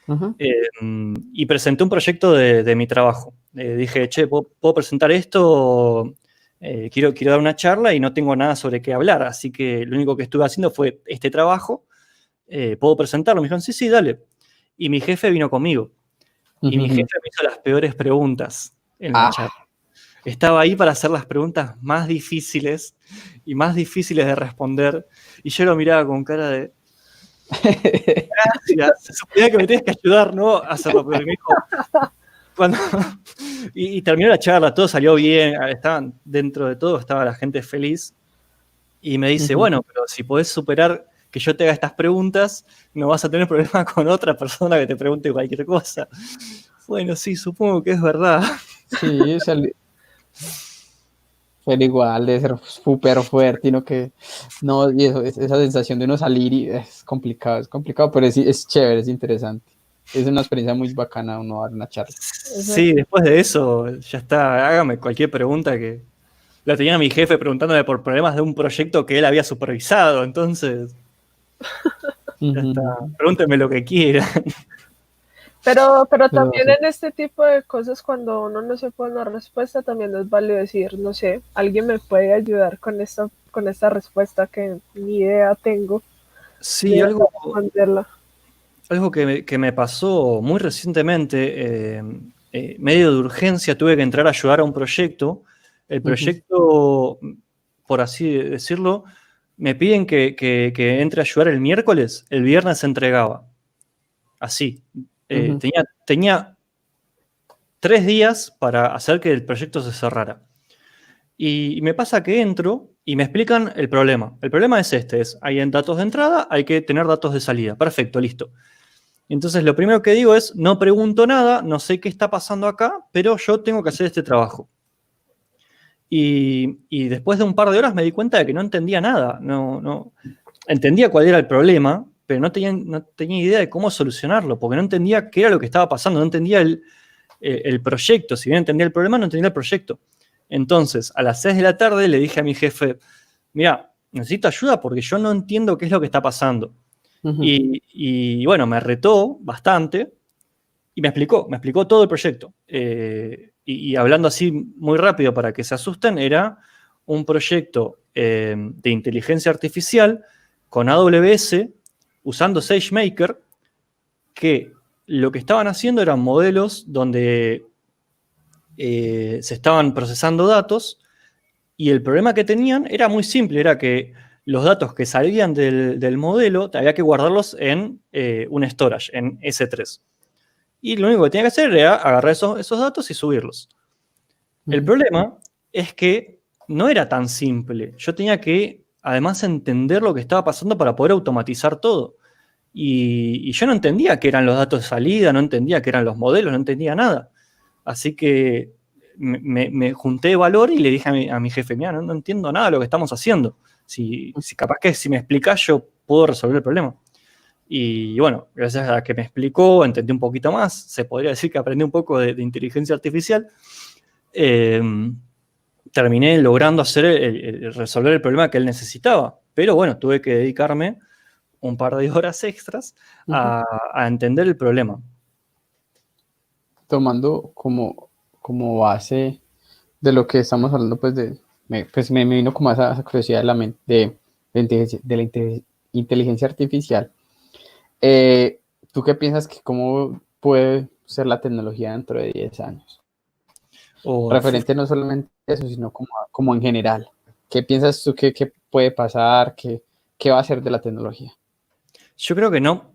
Ajá. Y presenté un proyecto de mi trabajo. Dije, che, ¿puedo presentar esto? Quiero dar una charla y no tengo nada sobre qué hablar, así que lo único que estuve haciendo fue este trabajo. ¿Puedo presentarlo? Me dijeron, sí, dale. Y mi jefe vino conmigo. Y mi jefe me hizo las peores preguntas en la charla. Estaba ahí para hacer las preguntas más difíciles y más difíciles de responder. Y yo lo miraba con cara de, gracias, se suponía que me tienes que ayudar, ¿no? A hacerlo. Pero me dijo, cuando... y terminó la charla, todo salió bien, estaban dentro de todo, estaba la gente feliz. Y me dice, bueno, pero si podés superar que yo te haga estas preguntas, no vas a tener problema con otra persona que te pregunte cualquier cosa. Bueno, sí, supongo que es verdad. Sí, pero igual de ser súper fuerte, y eso, esa sensación de uno salir y es complicado, pero es chévere, es interesante. Es una experiencia muy bacana uno dar una charla. Sí, después de eso, ya está, hágame cualquier pregunta que... La tenía mi jefe preguntándome por problemas de un proyecto que él había supervisado, entonces... Ya está, pregúntenme lo que quieran. Pero también en este tipo de cosas, cuando uno no se pone una respuesta, también es válido decir, no sé, alguien me puede ayudar con esta respuesta que ni idea tengo Sí, de algo que me pasó muy recientemente, medio de urgencia, tuve que entrar a ayudar a un proyecto. El proyecto, por así decirlo, me piden que entre a ayudar el miércoles, el viernes se entregaba. Así. Tenía 3 días para hacer que el proyecto se cerrara. Y me pasa que entro y me explican el problema. El problema es hay datos de entrada, hay que tener datos de salida. Perfecto, listo. Entonces lo primero que digo es, no pregunto nada, no sé qué está pasando acá, pero yo tengo que hacer este trabajo. Y después de un par de horas me di cuenta de que no entendía nada. No entendía cuál era el problema, pero no tenía idea de cómo solucionarlo, porque no entendía qué era lo que estaba pasando, no entendía el proyecto. Si bien entendía el problema, no entendía el proyecto. Entonces, a las 6 de la tarde le dije a mi jefe, mira, necesito ayuda porque yo no entiendo qué es lo que está pasando. Y bueno, me retó bastante y me explicó todo el proyecto. Y hablando así muy rápido para que se asusten, era un proyecto de inteligencia artificial con AWS usando SageMaker, que lo que estaban haciendo eran modelos donde se estaban procesando datos y el problema que tenían era muy simple, era que los datos que salían del modelo, había que guardarlos en un storage, en S3. Y lo único que tenía que hacer era agarrar esos datos y subirlos. El problema es que no era tan simple. Yo tenía que, además, entender lo que estaba pasando para poder automatizar todo. Y yo no entendía qué eran los datos de salida, no entendía qué eran los modelos, no entendía nada. Así que me junté de valor y le dije a mi jefe, mira, no entiendo nada de lo que estamos haciendo. Si capaz que si me explicás yo puedo resolver el problema. Y bueno, gracias a que me explicó, entendí un poquito más, se podría decir que aprendí un poco de inteligencia artificial, terminé logrando resolver el problema que él necesitaba. Pero bueno, tuve que dedicarme un par de horas extras a entender el problema. Tomando como base de lo que estamos hablando, pues me vino como esa curiosidad de la mente, de la inteligencia artificial. ¿Tú qué piensas que cómo puede ser la tecnología dentro de 10 años? Referente no solamente a eso, sino como en general. ¿Qué piensas tú que puede pasar? ¿Qué va a ser de la tecnología? Yo creo que no.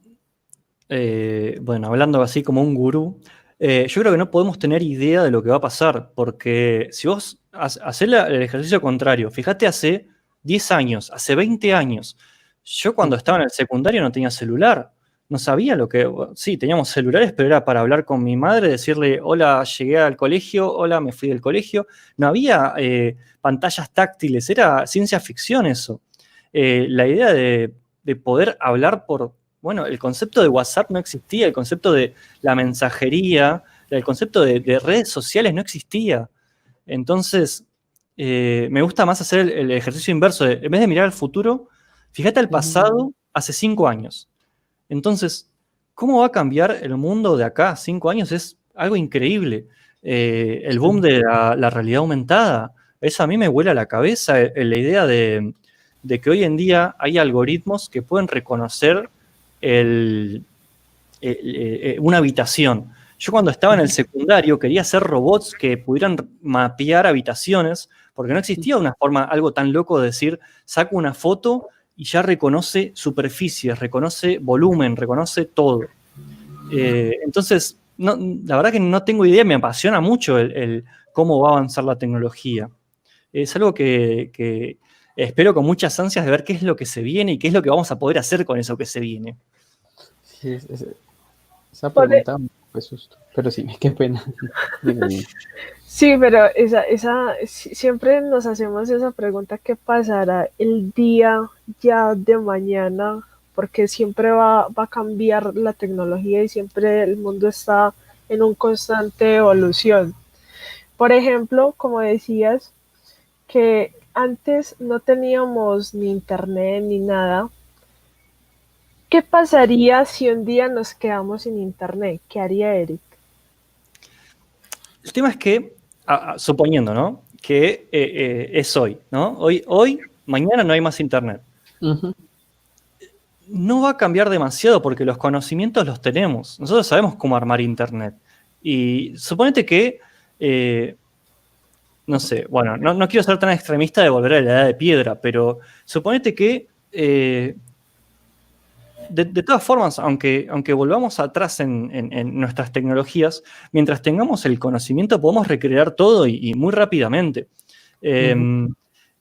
Bueno, hablando así como un gurú, yo creo que no podemos tener idea de lo que va a pasar, porque si vos haces el ejercicio contrario, fíjate hace 10 años, hace 20 años, yo cuando estaba en el secundario no tenía celular, no sabía lo que... Sí, teníamos celulares, pero era para hablar con mi madre, decirle, hola, llegué al colegio, hola, me fui del colegio. No había pantallas táctiles, era ciencia ficción eso. La idea de poder hablar por... Bueno, el concepto de WhatsApp no existía, el concepto de la mensajería, el concepto de redes sociales no existía. Entonces, me gusta más hacer el ejercicio inverso. En vez de mirar al futuro, fíjate al pasado hace 5 años. Entonces, ¿cómo va a cambiar el mundo de acá a 5 años? Es algo increíble. El boom de la realidad aumentada, eso a mí me vuela la cabeza, la idea de que hoy en día hay algoritmos que pueden reconocer una habitación. Yo cuando estaba en el secundario quería hacer robots que pudieran mapear habitaciones, porque no existía una forma, algo tan loco de decir, saco una foto y ya reconoce superficies, reconoce volumen, reconoce todo. Entonces, la verdad que no tengo idea, me apasiona mucho el cómo va a avanzar la tecnología. Es algo que espero con muchas ansias de ver qué es lo que se viene y qué es lo que vamos a poder hacer con eso que se viene. Sí, esa pregunta me fue susto, pero sí, qué pena. Sí, pero siempre nos hacemos esa pregunta, ¿qué pasará el día ya de mañana? Porque siempre va a cambiar la tecnología y siempre el mundo está en una constante evolución. Por ejemplo, como decías, que antes no teníamos ni internet ni nada. ¿Qué pasaría si un día nos quedamos sin internet? ¿Qué haría Eric? El tema es que, suponiendo, ¿no? Que es hoy, ¿no? Hoy, mañana no hay más internet. No va a cambiar demasiado porque los conocimientos los tenemos. Nosotros sabemos cómo armar internet. Y suponete que, no sé, bueno, no quiero ser tan extremista de volver a la edad de piedra, pero suponete que, de todas formas, aunque volvamos atrás en nuestras tecnologías, mientras tengamos el conocimiento podemos recrear todo y muy rápidamente.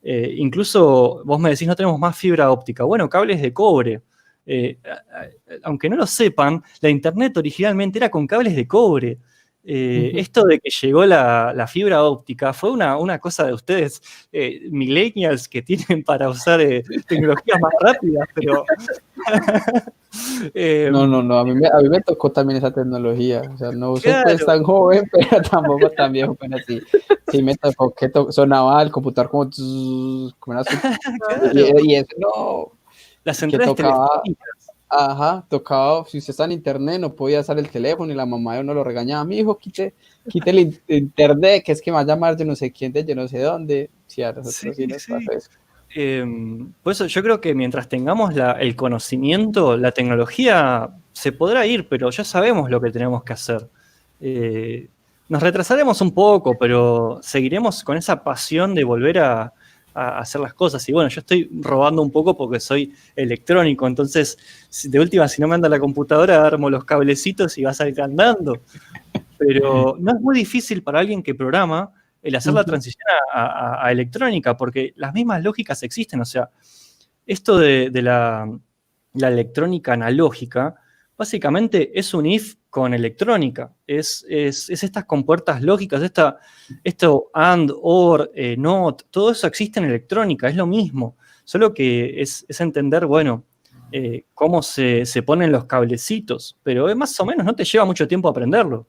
Incluso vos me decís, no tenemos más fibra óptica. Bueno, cables de cobre. Aunque no lo sepan, la internet originalmente era con cables de cobre. Esto de que llegó la fibra óptica fue una cosa de ustedes, millennials, que tienen para usar tecnologías más rápidas, pero... No, a mí me tocó también esa tecnología. O sea, no soy pues tan joven, pero tampoco tan viejo, pero sí me tocó que sonaba el computador como una y eso no. Las centrales telefónicas. Ajá, tocaba, si usted está en internet, no podía usar el teléfono y la mamá de uno lo regañaba, mi hijo, quite el internet, que es que me va a llamar de no sé quién, de yo no sé dónde. Sí, a nosotros sí nos pasa eso. Por eso yo creo que mientras tengamos el conocimiento, la tecnología se podrá ir, pero ya sabemos lo que tenemos que hacer. Nos retrasaremos un poco, pero seguiremos con esa pasión de volver a a hacer las cosas. Y bueno, yo estoy robando un poco porque soy electrónico, entonces de última, si no me anda la computadora, armo los cablecitos y va a salir andando. Pero no es muy difícil para alguien que programa el hacer la transición a electrónica, porque las mismas lógicas existen. O sea, esto de la electrónica analógica, básicamente es un if con electrónica. Es estas compuertas lógicas, esto and, or, not, todo eso existe en electrónica, es lo mismo. Solo que es entender, bueno, cómo se ponen los cablecitos, pero más o menos no te lleva mucho tiempo aprenderlo.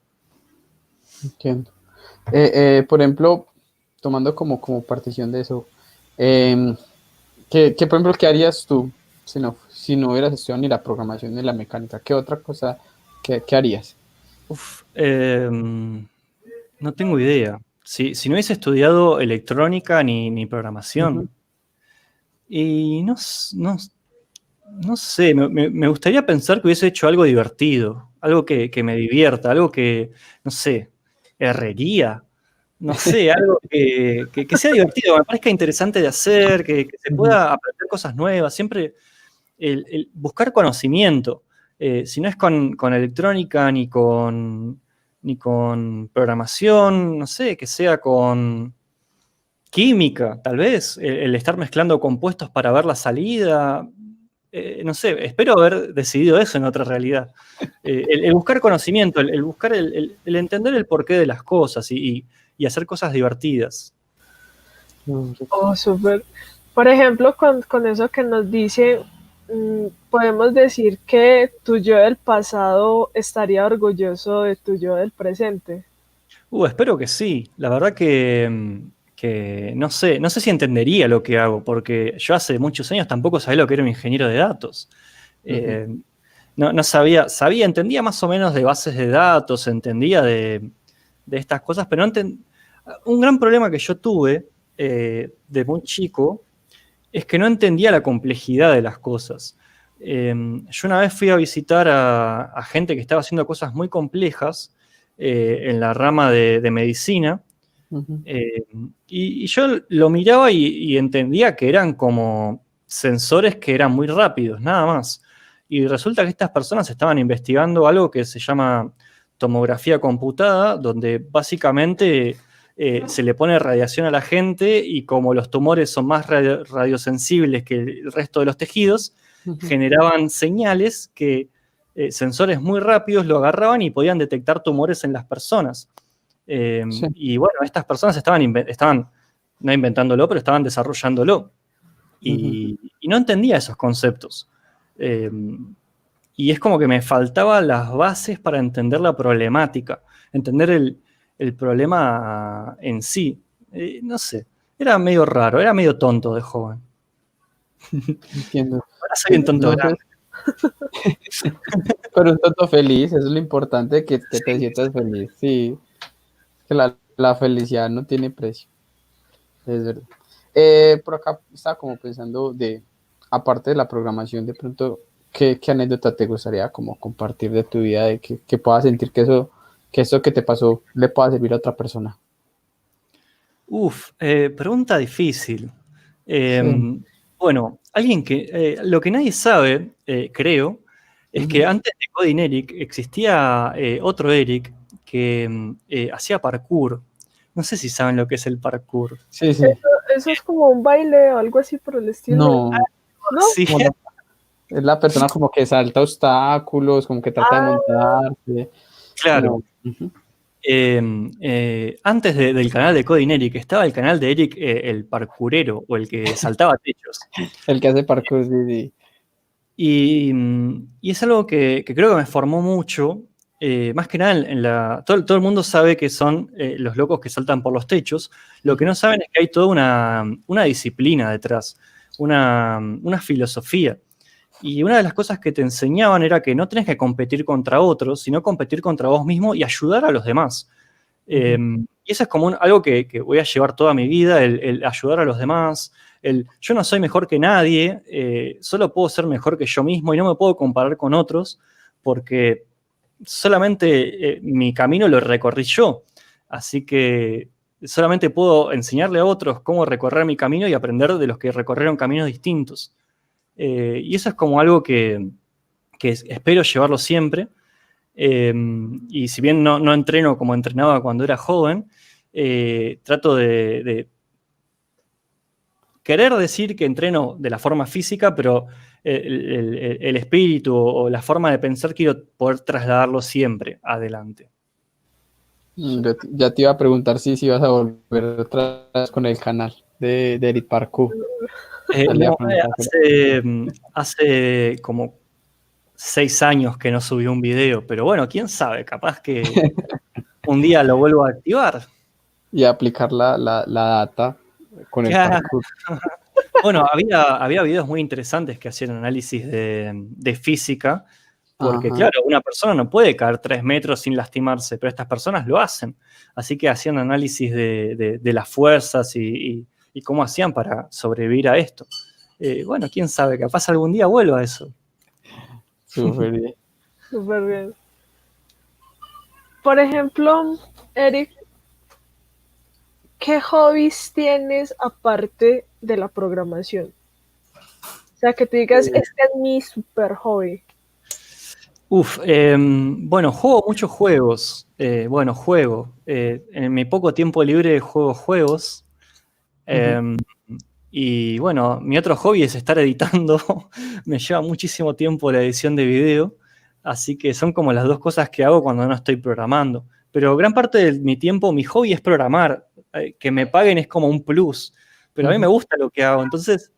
Entiendo. Por ejemplo, tomando como partición de eso, por ejemplo, ¿qué harías tú si no hubieras estudiado ni la programación ni la mecánica? ¿Qué otra cosa, qué harías? No tengo idea. Si no hubiese estudiado electrónica ni programación, y no sé, me gustaría pensar que hubiese hecho algo divertido, algo que me divierta, algo que, no sé, herrería, no sé, algo que sea divertido, me parezca interesante de hacer, que se pueda aprender cosas nuevas, siempre el buscar conocimiento. Si no es con electrónica ni con programación, no sé, que sea con química, tal vez, el estar mezclando compuestos para ver la salida. No sé, espero haber decidido eso en otra realidad. El buscar conocimiento, el buscar el entender el porqué de las cosas y hacer cosas divertidas. Oh, súper. Por ejemplo, con eso que nos dice, podemos decir que tu yo del pasado estaría orgulloso de tu yo del presente. Espero que sí. La verdad que no sé si entendería lo que hago, porque yo hace muchos años tampoco sabía lo que era un ingeniero de datos. No sabía, entendía más o menos de bases de datos, entendía de estas cosas, pero un gran problema que yo tuve de muy chico es que no entendía la complejidad de las cosas. Yo una vez fui a visitar a gente que estaba haciendo cosas muy complejas en la rama de medicina, y yo lo miraba y entendía que eran como sensores que eran muy rápidos, nada más. Y resulta que estas personas estaban investigando algo que se llama tomografía computada, donde básicamente se le pone radiación a la gente y como los tumores son más radiosensibles que el resto de los tejidos, generaban señales que sensores muy rápidos lo agarraban y podían detectar tumores en las personas. Sí. Y bueno, estas personas estaban no inventándolo, pero estaban desarrollándolo. Y no entendía esos conceptos. Y es como que me faltaban las bases para entender la problemática, entender el problema en sí. No sé, era medio raro, era medio tonto de joven. Entiendo. Ahora soy un tonto grande. Pero un tonto feliz, eso es lo importante, que te sientas feliz. Sí, que la felicidad no tiene precio. Es verdad. Por acá estaba como pensando aparte de la programación, de pronto, ¿qué anécdota te gustaría como compartir de tu vida, de que puedas sentir que eso que te pasó le pueda servir a otra persona? Pregunta difícil. Sí. Bueno, alguien que lo que nadie sabe, creo, es que antes de Coding Eric existía otro Eric que hacía parkour. No sé si saben lo que es el parkour. Sí. Eso es como un baile o algo así por el estilo. No. ¿No? Sí. Es la persona como que salta obstáculos, como que trata de montarse. Claro. Antes del canal de Coding Eric estaba el canal de Eric, el parkourero, o el que saltaba techos. El que hace parkour, sí. Y es algo que creo que me formó mucho. Más que nada, todo el mundo sabe que son los locos que saltan por los techos. Lo que no saben es que hay toda una disciplina detrás, una filosofía. Y una de las cosas que te enseñaban era que no tenés que competir contra otros, sino competir contra vos mismo y ayudar a los demás. Y eso es como algo que voy a llevar toda mi vida, el ayudar a los demás. Yo no soy mejor que nadie, solo puedo ser mejor que yo mismo y no me puedo comparar con otros porque solamente mi camino lo recorrí yo. Así que solamente puedo enseñarle a otros cómo recorrer mi camino y aprender de los que recorrieron caminos distintos. Y eso es como algo que espero llevarlo siempre. Y si bien no entreno como entrenaba cuando era joven, trato de querer decir que entreno de la forma física, pero el espíritu o la forma de pensar quiero poder trasladarlo siempre adelante. Ya te iba a preguntar si ibas a volver otra vez con el canal de Eric Parkour. No, hace como 6 años que no subí un video, pero bueno, quién sabe, capaz que un día lo vuelvo a activar. Y aplicar la data con el parkour. Bueno, había videos muy interesantes que hacían análisis de física, porque Ajá. claro, una persona no puede caer 3 metros sin lastimarse, pero estas personas lo hacen. Así que hacían análisis de las fuerzas y cómo hacían para sobrevivir a esto. Bueno, quién sabe, capaz algún día vuelva a eso. Súper bien. Súper bien. Por ejemplo, Eric, ¿qué hobbies tienes aparte de la programación? O sea, que te digas, este es mi super hobby. Bueno, juego muchos juegos. Juego. En mi poco tiempo libre juego juegos. Y bueno, mi otro hobby es estar editando. Me lleva muchísimo tiempo la edición de video. Así que son como las dos cosas que hago cuando no estoy programando. Pero gran parte de mi tiempo, mi hobby es programar. Que me paguen es como un plus. Pero a mí me gusta lo que hago. Entonces,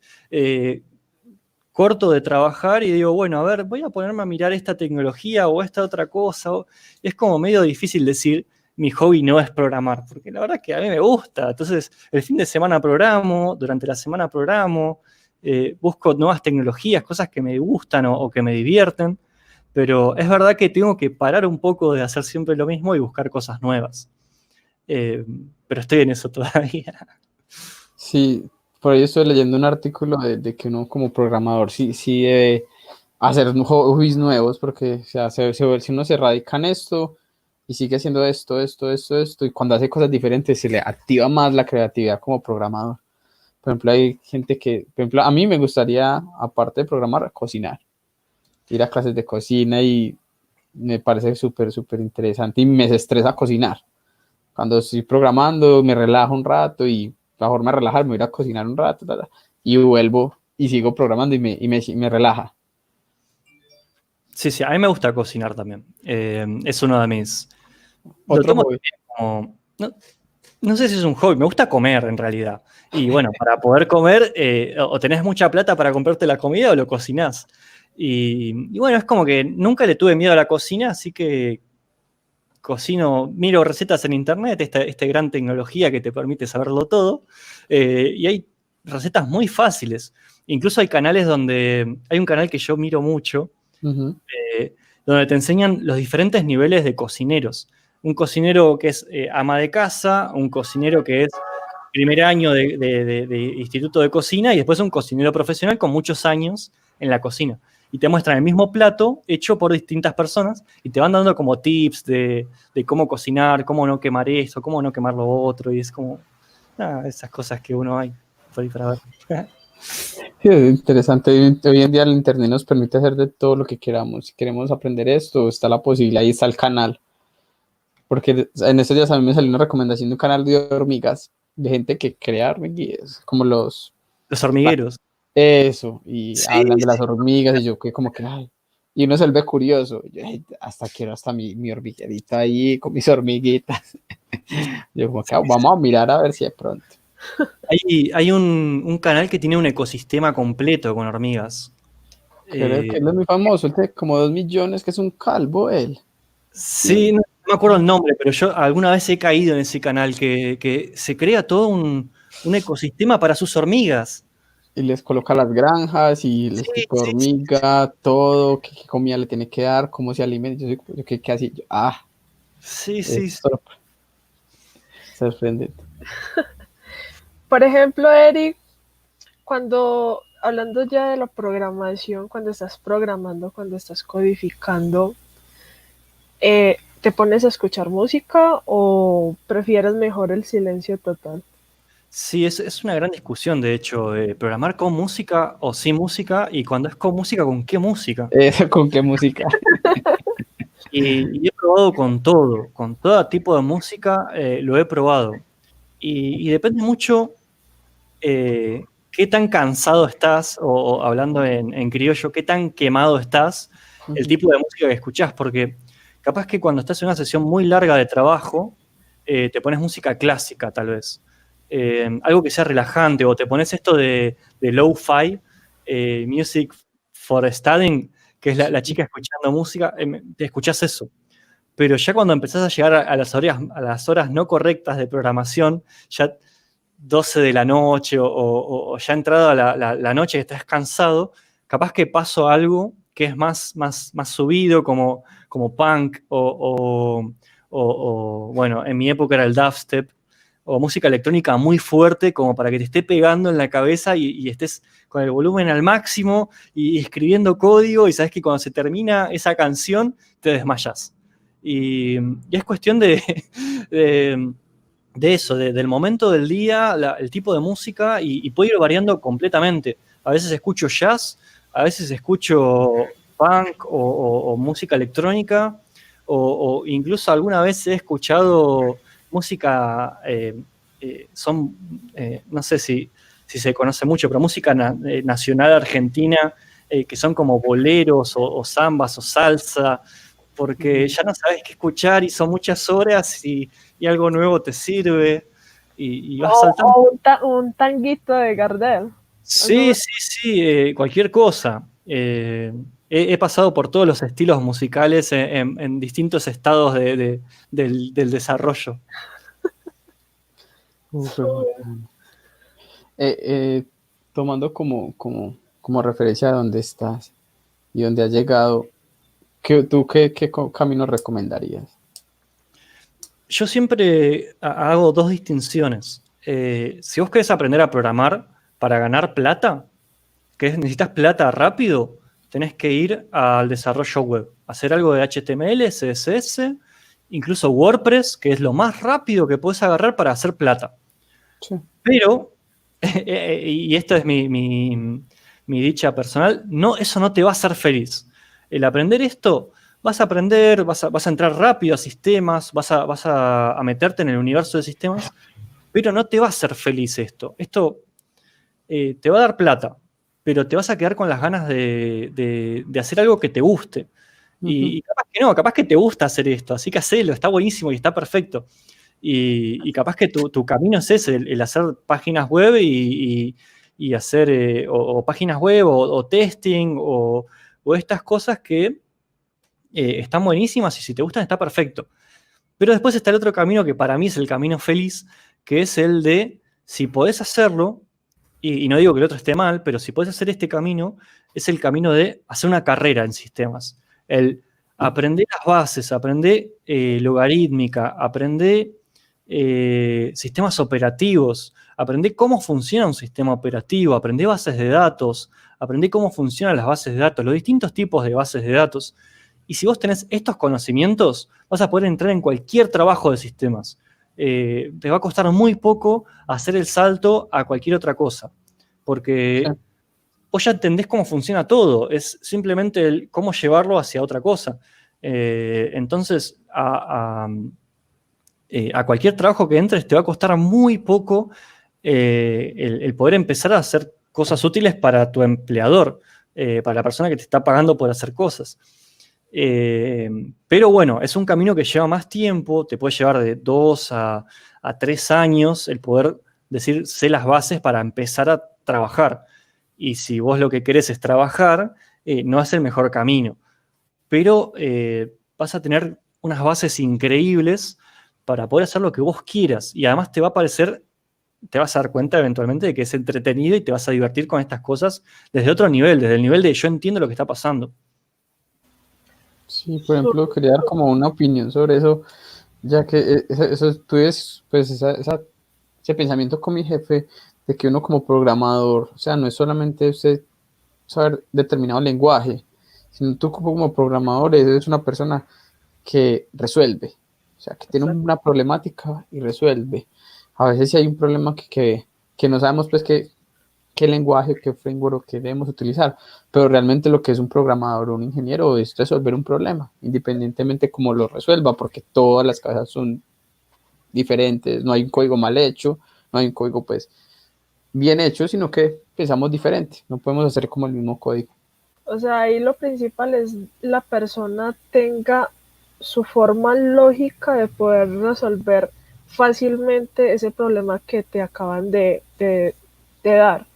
corto de trabajar y digo, bueno, a ver, voy a ponerme a mirar esta tecnología o esta otra cosa. Es como medio difícil decir, mi hobby no es programar, porque la verdad es que a mí me gusta. Entonces, el fin de semana programo, durante la semana programo, busco nuevas tecnologías, cosas que me gustan o que me divierten, pero es verdad que tengo que parar un poco de hacer siempre lo mismo y buscar cosas nuevas. Pero estoy en eso todavía. Sí, por ahí estoy leyendo un artículo de que uno como programador sí debe hacer hobbies nuevos, porque o sea, si uno se radica en esto y sigue haciendo esto, y cuando hace cosas diferentes se le activa más la creatividad como programador. Por ejemplo, hay gente que, por ejemplo, a mí me gustaría, aparte de programar, cocinar, ir a clases de cocina y me parece súper interesante y me desestresa cocinar. Cuando estoy programando me relajo un rato y la forma de relajar me voy a ir a cocinar un rato y vuelvo y sigo programando y me relaja. Sí, a mí me gusta cocinar también. Es uno de mis... Lo Otro tomo hobby. como... No sé si es un hobby, me gusta comer en realidad. Y bueno, para poder comer, o tenés mucha plata para comprarte la comida o lo cocinás. Y bueno, es como que nunca le tuve miedo a la cocina, así que cocino, miro recetas en internet, esta gran tecnología que te permite saberlo todo. Y hay recetas muy fáciles. Incluso hay canales hay un canal que yo miro mucho, donde te enseñan los diferentes niveles de cocineros. Un cocinero que es ama de casa, un cocinero que es primer año de instituto de cocina y después un cocinero profesional con muchos años en la cocina. Y te muestran el mismo plato hecho por distintas personas y te van dando como tips de cómo cocinar, cómo no quemar esto, cómo no quemar lo otro. Y es como esas cosas que uno hay por ahí para ver. Sí, es interesante. Hoy en día el internet nos permite hacer de todo lo que queramos. Si queremos aprender esto, está la posibilidad, ahí está el canal. Porque en estos días a mí me salió una recomendación de un canal de hormigas, de gente que crea hormiguitas, como los hormigueros. Eso, y Sí, hablan de las hormigas, y yo que como que, ay, y uno se ve curioso, yo, ay, hasta quiero hasta mi hormiguerita ahí con mis hormiguitas. Yo como que vamos a mirar a ver si de pronto. Hay un canal que tiene un ecosistema completo con hormigas. Creo que él es muy famoso, él tiene como 2 millones, que es un calvo él. Sí, no me acuerdo el nombre, pero yo alguna vez he caído en ese canal que se crea todo un ecosistema para sus hormigas. Y les coloca las granjas y el tipo de hormiga, todo, qué comida le tiene que dar, cómo se alimenta, yo qué así, Sí. Sorprendente. Por ejemplo, Eric, hablando ya de la programación, cuando estás programando, cuando estás codificando, ¿te ¿te pones a escuchar música o prefieres mejor el silencio total? Sí, es una gran discusión, de hecho, programar con música o sin música, y cuando es con música, ¿con qué música? ¿Con qué música? Y he probado con todo tipo de música, lo he probado. Y depende mucho qué tan cansado estás, o hablando en criollo, qué tan quemado estás, el tipo de música que escuchás, porque capaz que cuando estás en una sesión muy larga de trabajo, te pones música clásica, tal vez. Algo que sea relajante, o te pones esto de lo-fi, music for studying, que es la chica escuchando música, te escuchás eso. Pero ya cuando empezás a llegar a las horas no correctas de programación, ya 12 de la noche, o ya entrada la noche que estás cansado, capaz que paso algo que es más subido, como punk, bueno, en mi época era el dubstep, o música electrónica muy fuerte, como para que te esté pegando en la cabeza y estés con el volumen al máximo y escribiendo código, y sabes que cuando se termina esa canción te desmayas. Y es cuestión de, de eso, del momento del día, el tipo de música, y puede ir variando completamente. A veces escucho jazz, a veces escucho punk o música electrónica, o incluso alguna vez he escuchado música, no sé si se conoce mucho, pero música nacional argentina, que son como boleros o zambas o salsa, porque ya no sabes qué escuchar y son muchas horas y algo nuevo te sirve y vas saltando. O un tanguito de Gardel. Sí, cualquier cosa. He pasado por todos los estilos musicales en distintos estados del desarrollo. Tomando como referencia a dónde estás y dónde has llegado, ¿tú qué camino recomendarías? Yo siempre hago dos distinciones. Si vos querés aprender a programar para ganar plata, que necesitas plata rápido, tenés que ir al desarrollo web, hacer algo de HTML, CSS, incluso WordPress, que es lo más rápido que puedes agarrar para hacer plata. Sí. Pero, y esta es mi dicha personal, no, eso no te va a hacer feliz. El aprender esto, vas a aprender, vas a entrar rápido a sistemas, vas a meterte en el universo de sistemas, pero no te va a hacer feliz esto. Esto te va a dar plata, pero te vas a quedar con las ganas de hacer algo que te guste. Y capaz que no, capaz que te gusta hacer esto, así que hacelo, está buenísimo y está perfecto. Y capaz que tu camino es ese, el hacer páginas web y hacer o páginas web o testing o estas cosas que están buenísimas, y si te gustan está perfecto. Pero después está el otro camino que para mí es el camino feliz, que es el de, si podés hacerlo, y no digo que el otro esté mal, pero si podés hacer este camino, es el camino de hacer una carrera en sistemas. El aprender las bases, aprender logarítmica, aprender sistemas operativos, aprender cómo funciona un sistema operativo, aprender bases de datos, aprender cómo funcionan las bases de datos, los distintos tipos de bases de datos. Y si vos tenés estos conocimientos, vas a poder entrar en cualquier trabajo de sistemas. Te va a costar muy poco hacer el salto a cualquier otra cosa, porque vos ya entendés cómo funciona todo, es simplemente cómo llevarlo hacia otra cosa. Entonces, a cualquier trabajo que entres te va a costar muy poco el poder empezar a hacer cosas útiles para tu empleador, para la persona que te está pagando por hacer cosas. Pero bueno, es un camino que lleva más tiempo, te puede llevar de 2 a 3 años el poder decir, sé las bases para empezar a trabajar. Y si vos lo que querés es trabajar, no es el mejor camino. Pero vas a tener unas bases increíbles para poder hacer lo que vos quieras. Y además te va a parecer, te vas a dar cuenta eventualmente de que es entretenido y te vas a divertir con estas cosas desde otro nivel, desde el nivel de yo entiendo lo que está pasando. Sí, por ejemplo, quería dar como una opinión sobre eso, ya que eso tuve pues ese pensamiento con mi jefe de que uno como programador, o sea, no es solamente usted saber determinado lenguaje, sino tú como programador eres una persona que resuelve, o sea, que tiene una problemática y resuelve. A veces sí hay un problema que no sabemos pues qué lenguaje, qué framework que debemos utilizar, pero realmente lo que es un programador o un ingeniero es resolver un problema, independientemente cómo lo resuelva, porque todas las cabezas son diferentes, no hay un código mal hecho, no hay un código pues bien hecho, sino que pensamos diferente, no podemos hacer como el mismo código. O sea, ahí lo principal es la persona tenga su forma lógica de poder resolver fácilmente ese problema que te acaban de dar.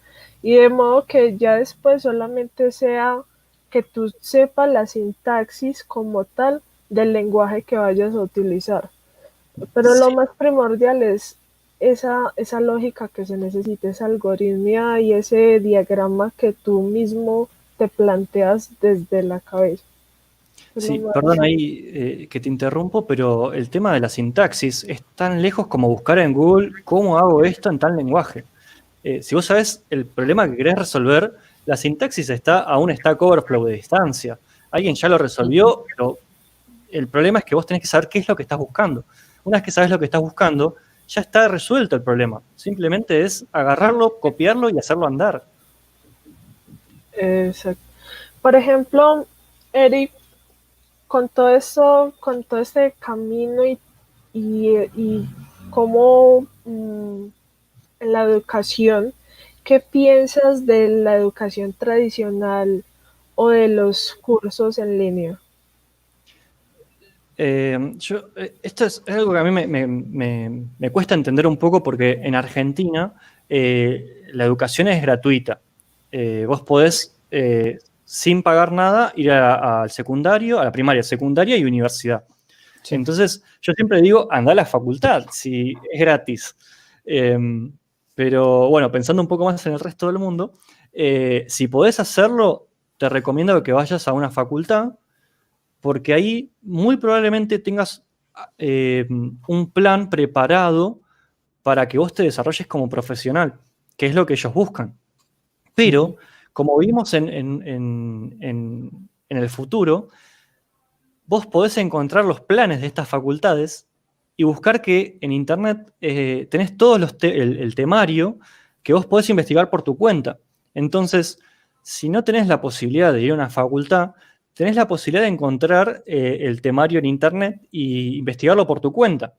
Y de modo que ya después solamente sea que tú sepas la sintaxis como tal del lenguaje que vayas a utilizar. Pero lo Sí, más primordial es esa lógica que se necesita, esa algoritmia y ese diagrama que tú mismo te planteas desde la cabeza. Es lo sí, más- perdón ahí que te interrumpo, pero el tema de la sintaxis es tan lejos como buscar en Google cómo hago esto en tal lenguaje. Si vos sabés el problema que querés resolver, la sintaxis está a un Stack Overflow de distancia. Alguien ya lo resolvió, pero el problema es que vos tenés que saber qué es lo que estás buscando. Una vez que sabes lo que estás buscando, ya está resuelto el problema. Simplemente es agarrarlo, copiarlo y hacerlo andar. Exacto. Por ejemplo, Eric, con todo esto, con todo este camino y cómo en la educación, ¿qué piensas de la educación tradicional o de los cursos en línea? Esto es algo que a mí me cuesta entender un poco porque en Argentina la educación es gratuita. Vos podés, sin pagar nada, ir al secundario, a la primaria, secundaria y universidad. Sí. Entonces, yo siempre digo, anda a la facultad, si es gratis. Eh, pero bueno, pensando un poco más en el resto del mundo, si podés hacerlo, te recomiendo que vayas a una facultad porque ahí muy probablemente tengas un plan preparado para que vos te desarrolles como profesional, que es lo que ellos buscan. Pero, como vimos en el futuro, vos podés encontrar los planes de estas facultades y buscar que en Internet tenés todos el temario que vos podés investigar por tu cuenta. Entonces, si no tenés la posibilidad de ir a una facultad, tenés la posibilidad de encontrar el temario en Internet e investigarlo por tu cuenta.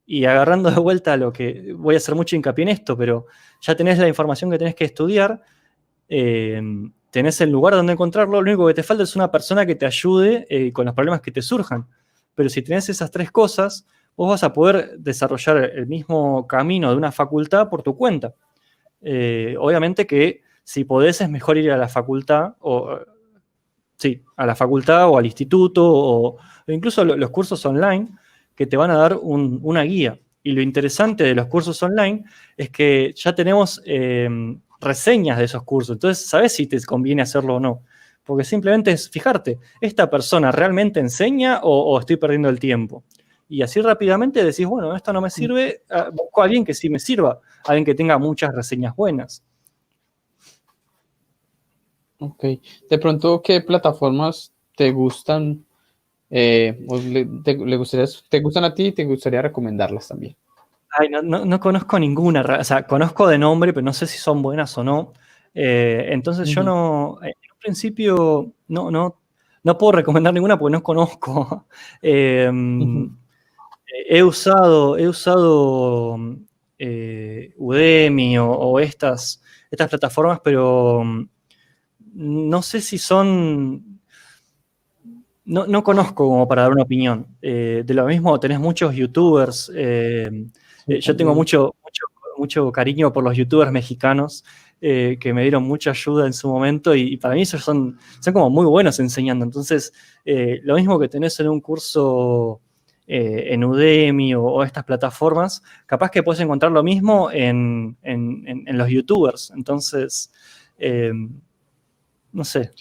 Y agarrando de vuelta a lo que voy a hacer mucho hincapié en esto, pero ya tenés la información que tenés que estudiar, tenés el lugar donde encontrarlo, lo único que te falta es una persona que te ayude con los problemas que te surjan. Pero si tenés esas tres cosas, vos vas a poder desarrollar el mismo camino de una facultad por tu cuenta. Obviamente que si podés es mejor ir a la facultad o sí, a la facultad o al instituto o incluso los cursos online que te van a dar una guía. Y lo interesante de los cursos online es que ya tenemos reseñas de esos cursos. Entonces, sabes si te conviene hacerlo o no. Porque simplemente es fijarte, ¿esta persona realmente enseña o estoy perdiendo el tiempo? Y así rápidamente decís, bueno, esto no me sirve, busco a alguien que sí me sirva, alguien que tenga muchas reseñas buenas. Ok. De pronto, ¿qué plataformas te gustan? ¿Te gustan a ti y te gustaría recomendarlas también? Ay, no conozco ninguna, o sea, conozco de nombre, pero no sé si son buenas o no. Entonces yo no, en un principio no puedo recomendar ninguna porque no conozco. Eh, he usado Udemy o estas plataformas, pero no sé si son. No conozco como para dar una opinión. De lo mismo, tenés muchos youtubers. Yo tengo mucho cariño por los youtubers mexicanos que me dieron mucha ayuda en su momento y para mí esos son como muy buenos enseñando. Entonces, lo mismo que tenés en un curso en Udemy o estas plataformas, capaz que puedes encontrar lo mismo en los youtubers. Entonces, no sé,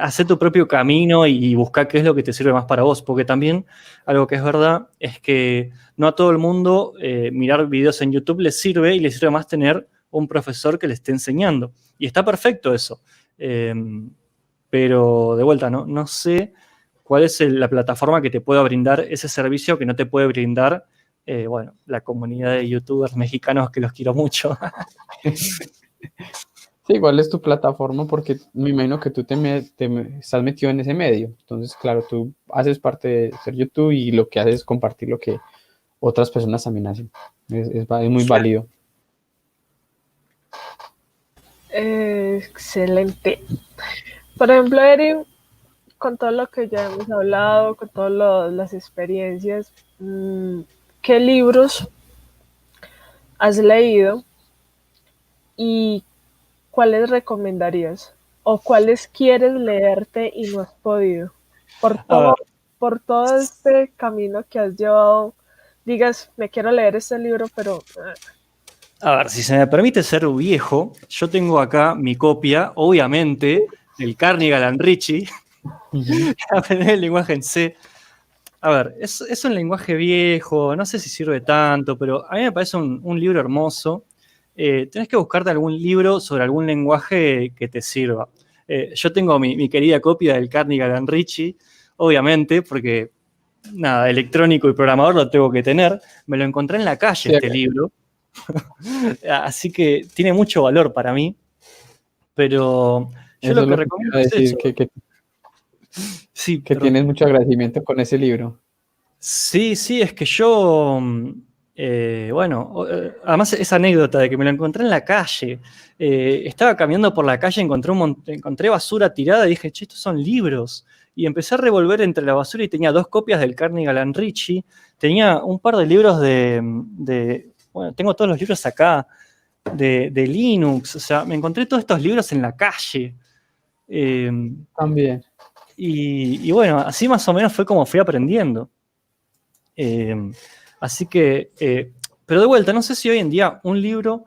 hacer tu propio camino y buscar qué es lo que te sirve más para vos, porque también algo que es verdad es que no a todo el mundo mirar videos en YouTube les sirve y les sirve más tener un profesor que le esté enseñando. Y está perfecto eso. Pero de vuelta, no sé cuál es la plataforma que te pueda brindar ese servicio que no te puede brindar, bueno, la comunidad de youtubers mexicanos que los quiero mucho. Sí, igual es tu plataforma porque me imagino que tú estás metido en ese medio. Entonces, claro, tú haces parte de ser YouTube y lo que haces es compartir lo que otras personas también hacen. Es muy válido. Excelente. Por ejemplo, Eri, con todo lo que ya hemos hablado, con todas las experiencias, ¿qué libros has leído y cuáles recomendarías? ¿O cuáles quieres leerte y no has podido? Por todo este camino que has llevado, digas, me quiero leer este libro, pero... A ver, si se me permite ser viejo, yo tengo acá mi copia, obviamente, del Carnegie and Ritchie, aprender el lenguaje en C. A ver, es un lenguaje viejo, no sé si sirve tanto, pero a mí me parece un libro hermoso. Tenés que buscarte algún libro sobre algún lenguaje que te sirva. Yo tengo mi querida copia del Carnegie and Ritchie, obviamente, porque nada, electrónico y programador lo tengo que tener. Me lo encontré en la calle, este libro. Así que tiene mucho valor para mí. Pero yo lo que recomiendo es eso. Que tienes mucho agradecimiento con ese libro. Sí, es que yo, bueno, además esa anécdota de que me lo encontré en la calle, estaba caminando por la calle, encontré basura tirada y dije, che, estos son libros. Y empecé a revolver entre la basura y tenía 2 copias del Carnegie and Ritchie, tenía un par de libros bueno, tengo todos los libros acá, de Linux, o sea, me encontré todos estos libros en la calle. También. Y bueno, así más o menos fue como fui aprendiendo. Así que, pero de vuelta, no sé si hoy en día un libro,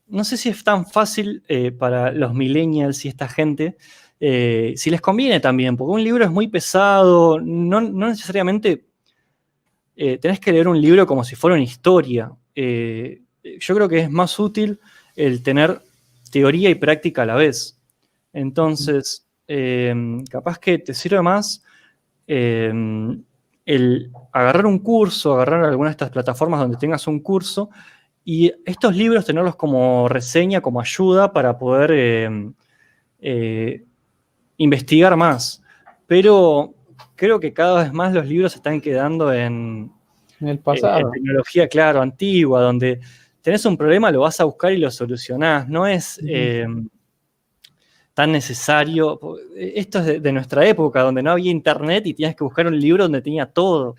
no sé si es tan fácil para los millennials y esta gente, si les conviene también, porque un libro es muy pesado, no necesariamente tenés que leer un libro como si fuera una historia. Yo creo que es más útil el tener teoría y práctica a la vez. Entonces, capaz que te sirve más el agarrar un curso, agarrar alguna de estas plataformas donde tengas un curso y estos libros tenerlos como reseña, como ayuda para poder investigar más. Pero creo que cada vez más los libros se están quedando en el pasado. Tecnología, claro, antigua, donde tenés un problema, lo vas a buscar y lo solucionás. No es tan necesario. Esto es de nuestra época, donde no había internet y tenías que buscar un libro donde tenía todo.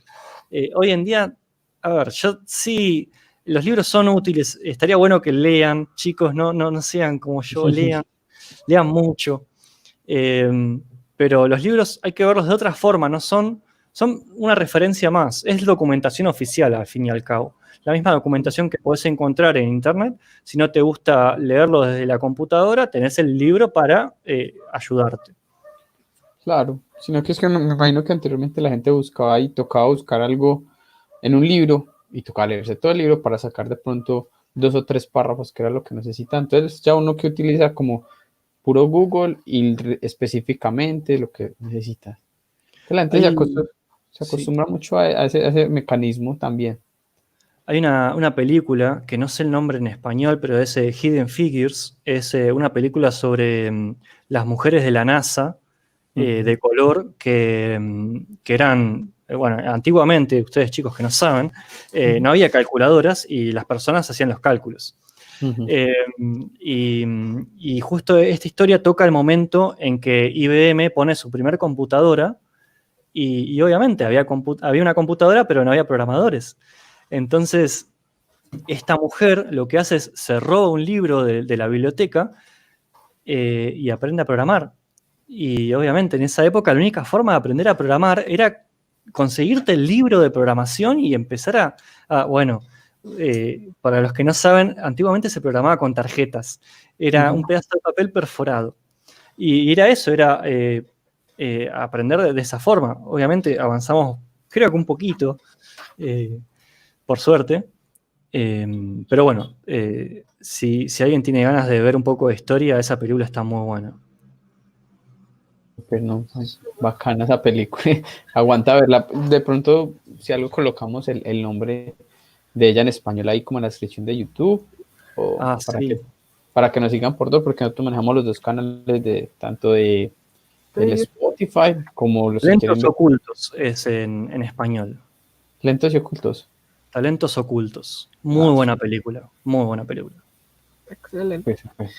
Hoy en día, a ver, yo sí, los libros son útiles, estaría bueno que lean, chicos, no sean como yo, lean mucho. Pero los libros hay que verlos de otra forma, no son una referencia más, es documentación oficial al fin y al cabo. La misma documentación que podés encontrar en internet, si no te gusta leerlo desde la computadora, tenés el libro para ayudarte. Claro, sino que es que me imagino que anteriormente la gente buscaba y tocaba buscar algo en un libro y tocaba leerse todo el libro para sacar de pronto 2 o 3 párrafos, que era lo que necesita. Entonces ya uno que utiliza como puro Google y específicamente lo que necesita. La gente se acostumbra mucho a ese mecanismo también. Hay una película, que no sé el nombre en español, pero es Hidden Figures, es una película sobre las mujeres de la NASA, de color, que eran, bueno, antiguamente, ustedes chicos que no saben, no había calculadoras y las personas hacían los cálculos. Y justo esta historia toca el momento en que IBM pone su primer computadora y obviamente había una computadora, pero no había programadores. Entonces, esta mujer lo que hace es se roba un libro de la biblioteca y aprende a programar. Y obviamente en esa época la única forma de aprender a programar era conseguirte el libro de programación y empezar bueno, para los que no saben, antiguamente se programaba con tarjetas. Era un pedazo de papel perforado. Y era eso, era aprender de esa forma. Obviamente avanzamos, creo que un poquito, por suerte. Pero bueno, si alguien tiene ganas de ver un poco de historia, esa película está muy buena. Pero no, es bacana esa película. Aguanta verla. De pronto, si algo colocamos el nombre de ella en español ahí como en la descripción de YouTube, o Sí. para que nos sigan por todo, porque nosotros manejamos los dos canales de tanto del Spotify como los que quieren Talentos ver. Ocultos es en español. Lentos y ocultos. Talentos Ocultos. Muy buena película. Muy buena película. Excelente. Pues.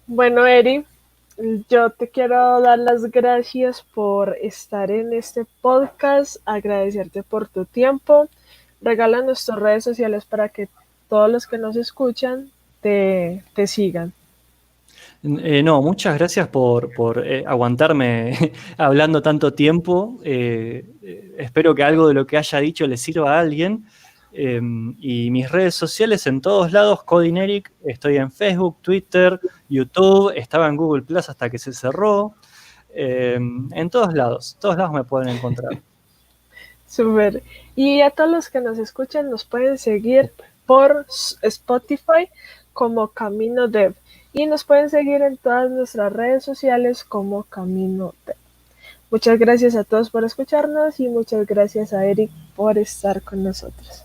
Bueno, Eri, yo te quiero dar las gracias por estar en este podcast, agradecerte por tu tiempo. Regálanos tus redes sociales para que todos los que nos escuchan te sigan. No, muchas gracias por aguantarme hablando tanto tiempo. Espero que algo de lo que haya dicho le sirva a alguien. Y mis redes sociales en todos lados, Codineric, estoy en Facebook, Twitter, YouTube, estaba en Google Plus hasta que se cerró. En todos lados me pueden encontrar. Súper. Y a todos los que nos escuchan nos pueden seguir por Spotify como Camino Dev y nos pueden seguir en todas nuestras redes sociales como Camino Dev. Muchas gracias a todos por escucharnos y muchas gracias a Eric por estar con nosotros.